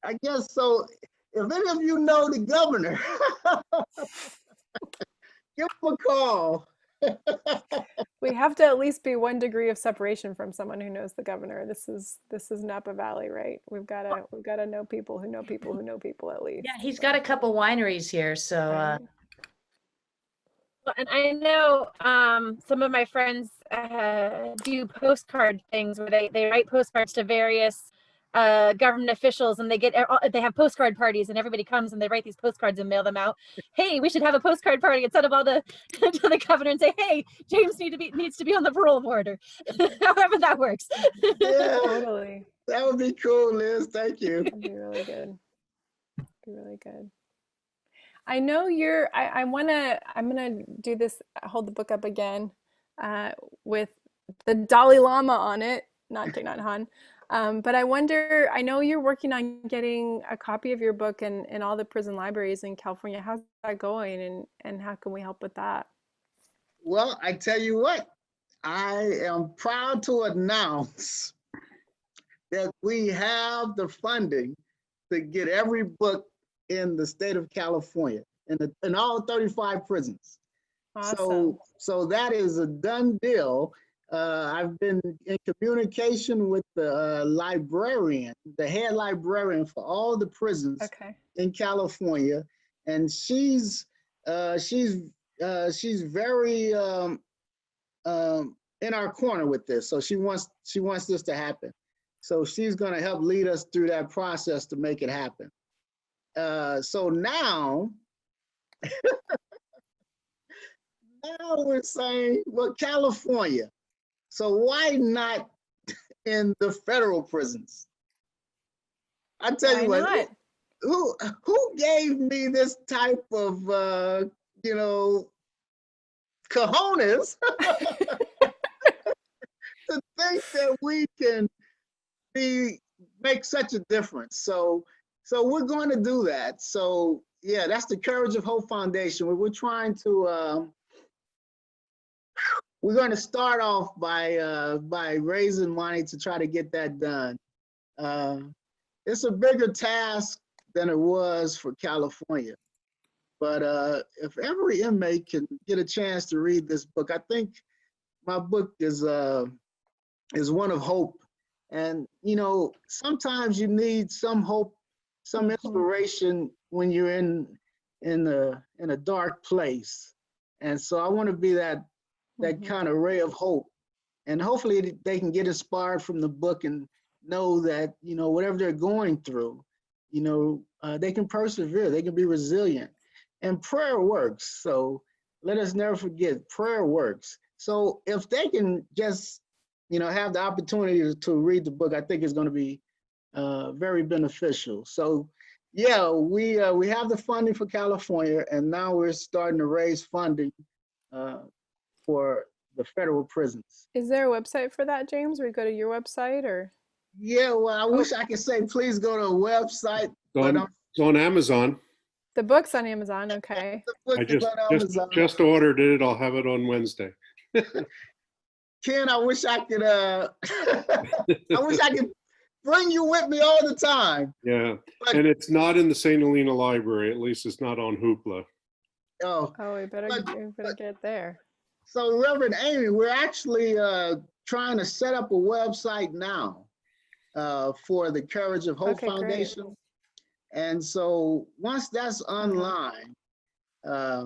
I guess so. If any of you know the governor, give him a call. We have to at least be 1 degree of separation from someone who knows the governor. This is Napa Valley, right? We've gotta know people who know people who know people at least. Yeah, he's So, got a couple wineries here, so right. Well, and I know some of my friends do postcard things where they write postcards to various government officials, and they have postcard parties, and everybody comes and they write these postcards and mail them out. Hey, we should have a postcard party and send them all to the governor and say, hey, James needs to be on the parole board, or however that works. Yeah, Totally. that would be cool, Liz. Thank you. That'd be really good. Be really good. I know I'm gonna do this, hold the book up again, with the Dalai Lama on it, not Thich Nhat Hanh. But I know you're working on getting a copy of your book in all the prison libraries in California. How's that going, and how can we help with that? Well, I tell you what, I am proud to announce that we have the funding to get every book in the state of California, in all 35 prisons. Awesome. So that is a done deal. I've been in communication with the librarian, the head librarian for all the prisons Okay. in California, and she's very in our corner with this. So she wants this to happen. So she's going to help lead us through that process to make it happen. So now we're saying, well, California. So why not in the federal prisons? I tell Why you what, not? who gave me this type of cojones to think that we can make such a difference? So we're going to do that. So yeah, that's the Courage of Hope Foundation. We're trying to we're going to start off by raising money to try to get that done. It's a bigger task than it was for California. But if every inmate can get a chance to read this book, I think my book is one of hope. And sometimes you need some hope, some inspiration when you're in a dark place. And so I want to be that kind of ray of hope. And hopefully they can get inspired from the book and know that whatever they're going through, they can persevere, they can be resilient. And prayer works. So let us never forget, prayer works. So if they can just, have the opportunity to read the book, I think it's going to be very beneficial. So yeah, we have the funding for California, and now we're starting to raise funding for the federal prisons. Is there a website for that, James? Or we go to your website, or? Yeah, well, I wish I could say, please go to a website. It's on Amazon. The book's on Amazon. Okay. The book I is on Amazon. just ordered it. I'll have it on Wednesday. Ken, I wish I could I wish I could bring you with me all the time. Yeah, and it's not in the St. Helena Library. At least it's not on Hoopla. Oh, we better get there. So Reverend Amy, we're actually trying to set up a website now for the Courage of Hope Foundation. Great. And so once that's online, I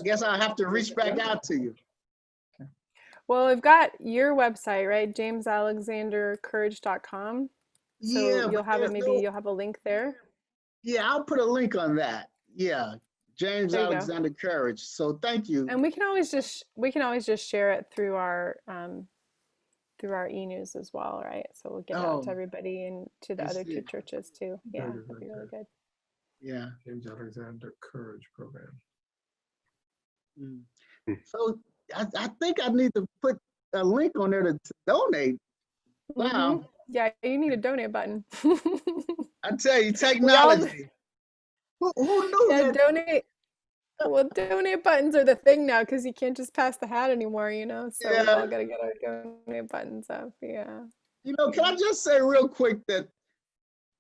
guess I'll have to reach back out to you. Well, we've got your website, right? JamesAlexanderCourage.com. So yeah, you'll have you'll have a link there. Yeah, I'll put a link on that. Yeah, James Alexander Courage. So thank you. And we can always just share it through our e-news as well, right? So we'll get it out to everybody and to the other two churches too. Yeah, that'd be really good. Yeah, James Alexander Courage Program. So I think I need to put a link on there to donate. Wow. Yeah, you need a donate button. I tell you, technology. Who knew that? Donate buttons are the thing now, because you can't just pass the hat anymore, So we've all got to get our donate buttons up. Yeah. Can I just say real quick that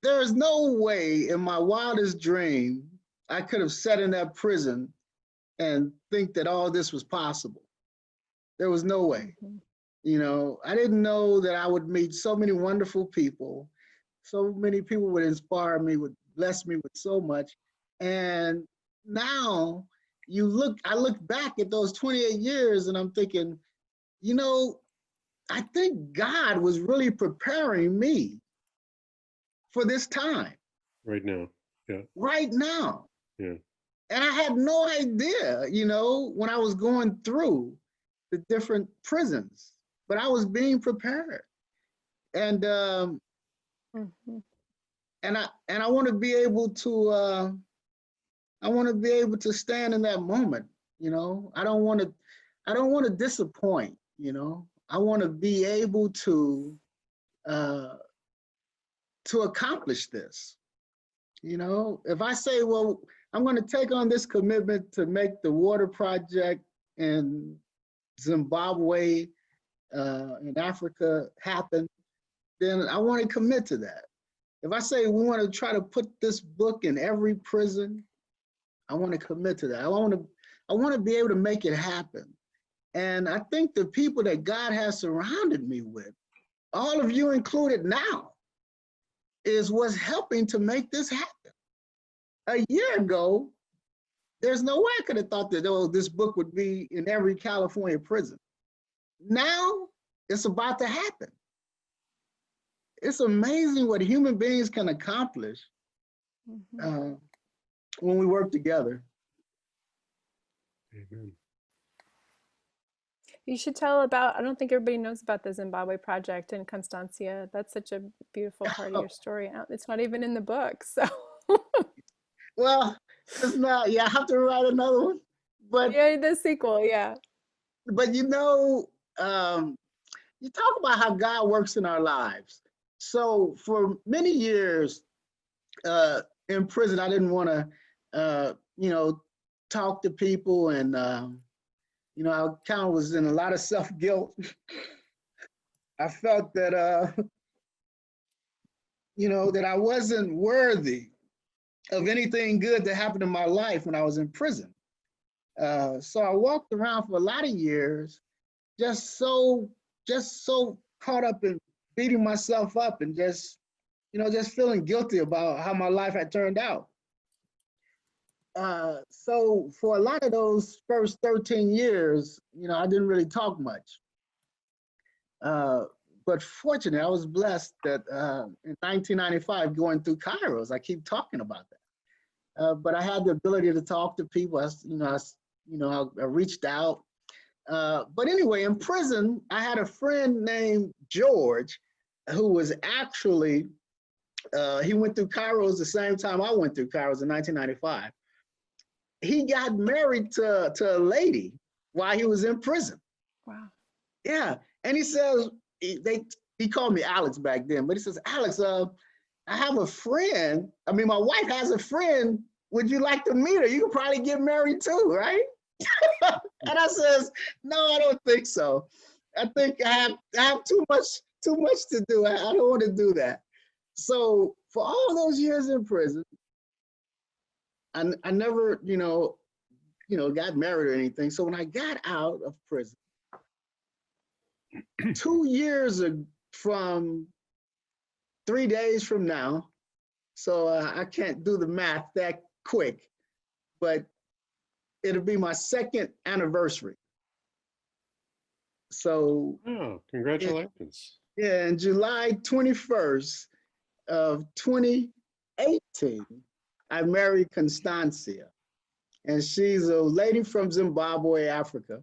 there is no way in my wildest dream I could have sat in that prison and think that all this was possible. There was no way. I didn't know that I would meet so many wonderful people. So many people would inspire me, would bless me with so much. And now I look back at those 28 years and I'm thinking, I think God was really preparing me for this time. Right now. Yeah. Right now. Yeah. And I had no idea, when I was going through the different prisons, but I was being prepared. And and I want to be able to stand in that moment. I don't want to disappoint. I want to be able to accomplish this. If I say, well, I'm going to take on this commitment to make the water project in Zimbabwe, in Africa happen, then I want to commit to that. If I say we want to try to put this book in every prison, I want to commit to that. I want to be able to make it happen. And I think the people that God has surrounded me with, all of you included now, is what's helping to make this happen. A year ago, there's no way I could have thought that, oh, this book would be in every California prison. Now it's about to happen. It's amazing what human beings can accomplish when we work together. Amen. You should tell about, I don't think everybody knows about the Zimbabwe project in Constancia. That's such a beautiful part of your story. It's not even in the book, so. Well, it's not, yeah, I have to write another one. But yeah, the sequel, yeah. But you know, you talk about how God works in our lives. So for many years in prison, I didn't want to, you know, talk to people, and you know, I kind of was in a lot of self-guilt. I felt that, you know, that I wasn't worthy of anything good that happened in my life when I was in prison. So I walked around for a lot of years, just so caught up in beating myself up and just, you know, just feeling guilty about how my life had turned out. So for a lot of those first 13 years, you know, I didn't really talk much. But fortunately, I was blessed that in 1995, going through Kairos, I keep talking about that. But I had the ability to talk to people. I reached out. But anyway, in prison, I had a friend named George, who was actually, he went through Kairos the same time I went through Kairos in 1995. He got married to a lady while he was in prison. Wow. Yeah, and he says, he called me Alex back then, but he says, Alex, I have a friend. I mean, my wife has a friend. Would you like to meet her? You could probably get married too, right? And I says, no, I don't think so. I think I have too much to do. I don't want to do that. So for all those years in prison, I never, got married or anything. So when I got out of prison, 2 years from 3 days from now, so I can't do the math that quick, but it'll be my second anniversary. So, oh, congratulations. In July 21st of 2018, I married Constancia, and she's a lady from Zimbabwe, Africa.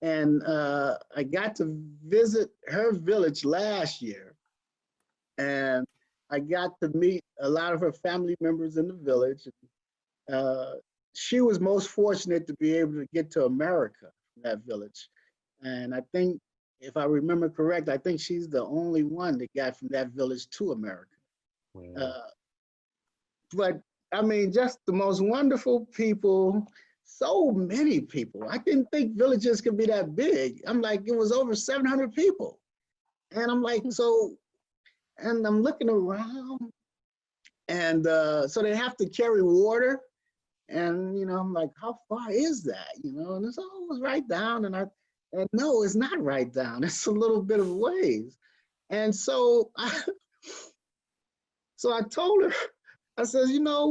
And I got to visit her village last year, and I got to meet a lot of her family members in the village. She was most fortunate to be able to get to America from that village. And I think, if I remember correct, I think she's the only one that got from that village to America. Wow. But I mean, just the most wonderful people, so many people. I didn't think villages could be that big. I'm like, it was over 700 people. And I'm like, so, and I'm looking around, and so they have to carry water. And, I'm like, how far is that? And it's always right down. And no, it's not right down. It's a little bit of ways. And so I told her, I said,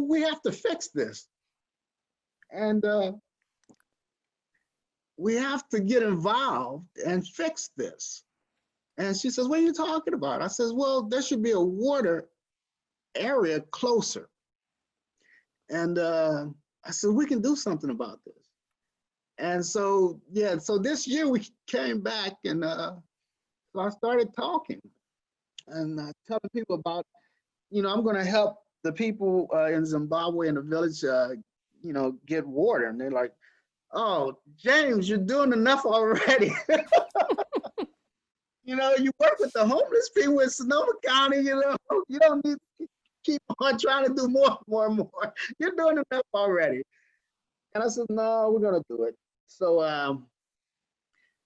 we have to fix this. And we have to get involved and fix this. And she says, what are you talking about? I says, well, there should be a water area closer. And I said, we can do something about this. And so, yeah, so this year we came back, and so I started talking and telling people about, I'm going to help the people in Zimbabwe in the village, get water. And they're like, oh, James, you're doing enough already. You work with the homeless people in Sonoma County, you don't need to keep on trying to do more and more. You're doing enough already. And I said, no, we're going to do it. So,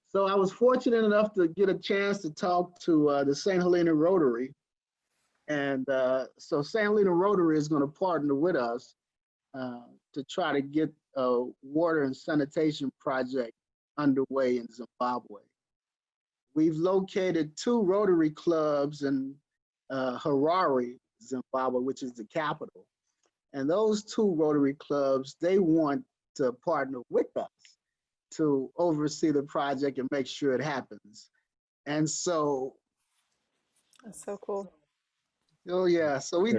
so I was fortunate enough to get a chance to talk to the St. Helena Rotary. And so St. Helena Rotary is going to partner with us to try to get a water and sanitation project underway in Zimbabwe. We've located 2 Rotary clubs in Harare, Zimbabwe, which is the capital. And those 2 Rotary clubs, they want to partner with us to oversee the project and make sure it happens. And so, That's so cool. oh yeah, so we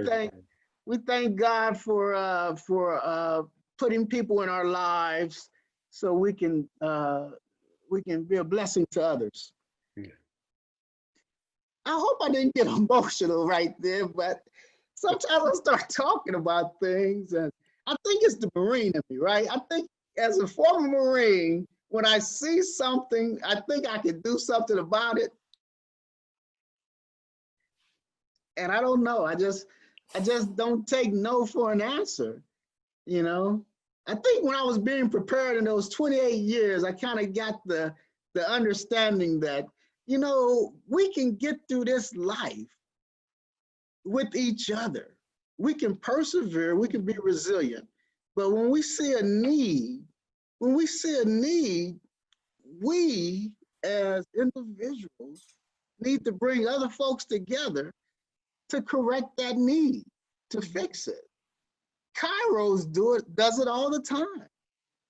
thank God for putting people in our lives so we can be a blessing to others. Yeah. I hope I didn't get emotional right there, but sometimes I start talking about things, and I think it's the Marine in me, right? I think as a former Marine, when I see something, I think I can do something about it. And I don't know, I just don't take no for an answer, you know? I think when I was being prepared in those 28 years, I kind of got the understanding that, you know, we can get through this life with each other. We can persevere, we can be resilient. But when we see a need, we as individuals need to bring other folks together to correct that need, to fix it. Kairos does it all the time.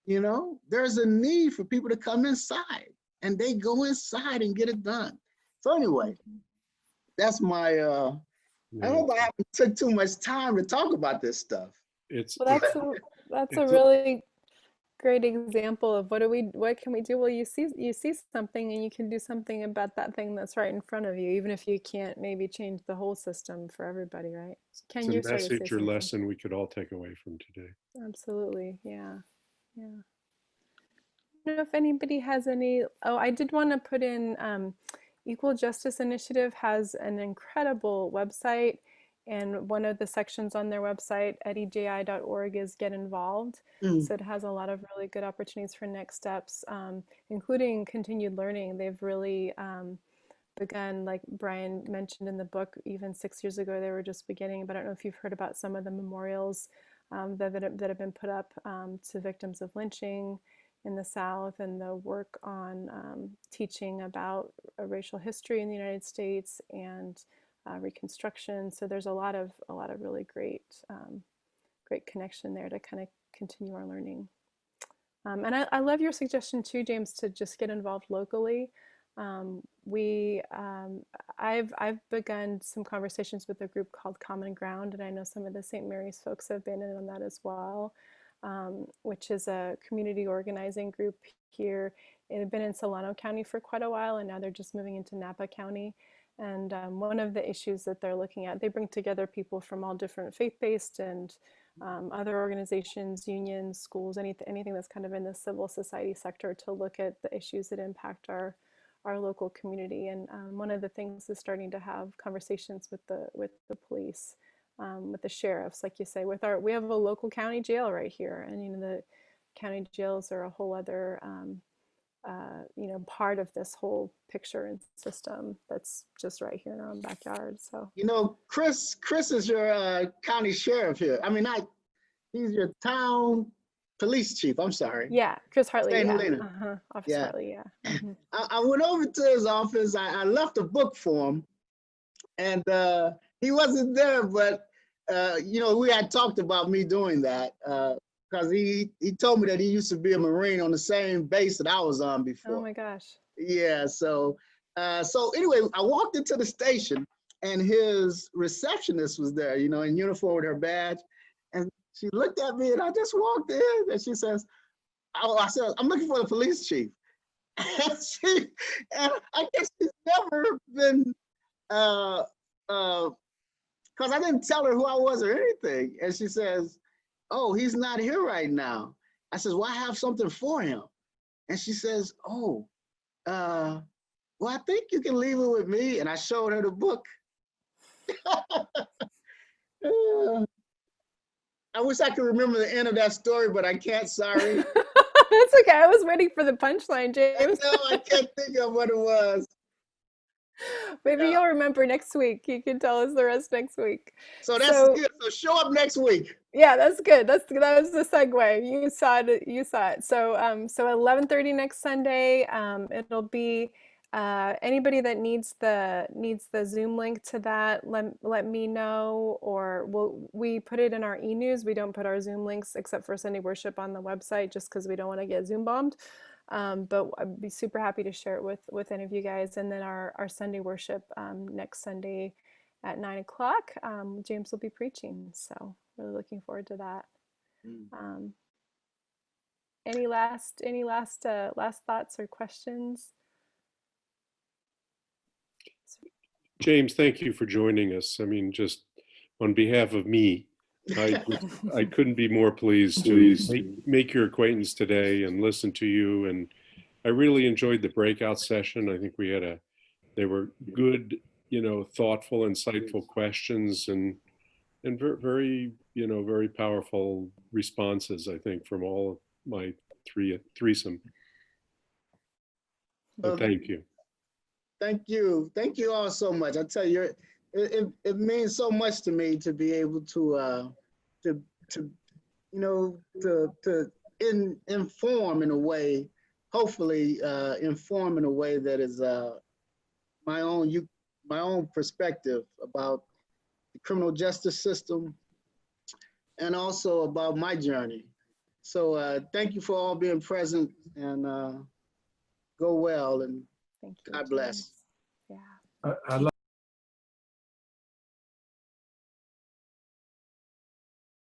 You know, there's a need for people to come inside, and they go inside and get it done. So anyway, that's my, I hope I haven't took too much time to talk about this stuff. Well, that's a really great example of what can we do? Well, you see something and you can do something about that thing that's right in front of you, even if you can't maybe change the whole system for everybody, right? Ken, you It's a started to say message or something. lesson we could all take away from today. Absolutely, yeah. I don't know if anybody has any. Oh, I did want to put in Equal Justice Initiative has an incredible website, and one of the sections on their website at eji.org is Get Involved. So it has a lot of really good opportunities for next steps, including continued learning. They've really begun, like Bryan mentioned in the book, even 6 years ago, they were just beginning, but I don't know if you've heard about some of the memorials that have been put up to victims of lynching in the South, and the work on teaching about racial history in the United States and Reconstruction. So there's a lot of really great connection there to kind of continue our learning. And I love your suggestion too, James, to just get involved locally. I've begun some conversations with a group called Common Ground, and I know some of the St. Mary's folks have been in on that as well, which is a community organizing group here. It had been in Solano County for quite a while, and now they're just moving into Napa County. And one of the issues that they're looking at, they bring together people from all different faith-based and other organizations, unions, schools, anything that's kind of in the civil society sector, to look at the issues that impact our local community. And one of the things is starting to have conversations with the police, with the sheriffs, like you say. We have a local county jail right here, and the county jails are a whole other part of this whole picture and system that's just right here in our own backyard. So Chris is your county sheriff here. I mean, he's your town police chief. I'm sorry. Yeah, Chris Hartley. St. Yeah. Helena. Officer Hartley. Yeah. Mm-hmm. I went over to his office. I left a book for him, and he wasn't there. But we had talked about me doing that because he told me that he used to be a Marine on the same base that I was on before. Oh my gosh. Yeah. So anyway, I walked into the station, and his receptionist was there, in uniform with her badge, and she looked at me, and I just walked in, and she says, I said, I'm looking for the police chief. And I guess she's never been, because I didn't tell her who I was or anything. And she says, oh, he's not here right now. I says, well, I have something for him. And she says, oh, well, I think you can leave it with me. And I showed her the book. I wish I could remember the end of that story, but I can't, sorry. That's okay. I was waiting for the punchline, James. No, I can't think of what it was. Maybe Yeah. you'll remember next week. You can tell us the rest next week. So that's good. So show up next week. Yeah, that's good. That was the segue. You saw it. You saw it. So 11:30 next Sunday. It'll be anybody that needs the Zoom link to that. Let me know, or we put it in our e-news. We don't put our Zoom links except for Sunday worship on the website, just because we don't want to get Zoom bombed. But I'd be super happy to share it with any of you guys. And then our Sunday worship next Sunday at 9 o'clock. James will be preaching, so really looking forward to that. Any last thoughts or questions? James, thank you for joining us. I mean, just on behalf of me, I couldn't be more pleased to make your acquaintance today and listen to you. And I really enjoyed the breakout session. I think they were good, thoughtful, insightful questions and very, very powerful responses, I think, from all of my threesome. So thank you. Thank you. Thank you all so much. I tell you, it means so much to me to be able to inform in a way, hopefully inform in a way that is my own perspective about the criminal justice system and also about my journey. So thank you for all being present, and go well, and Thank you, God bless. James. Yeah. I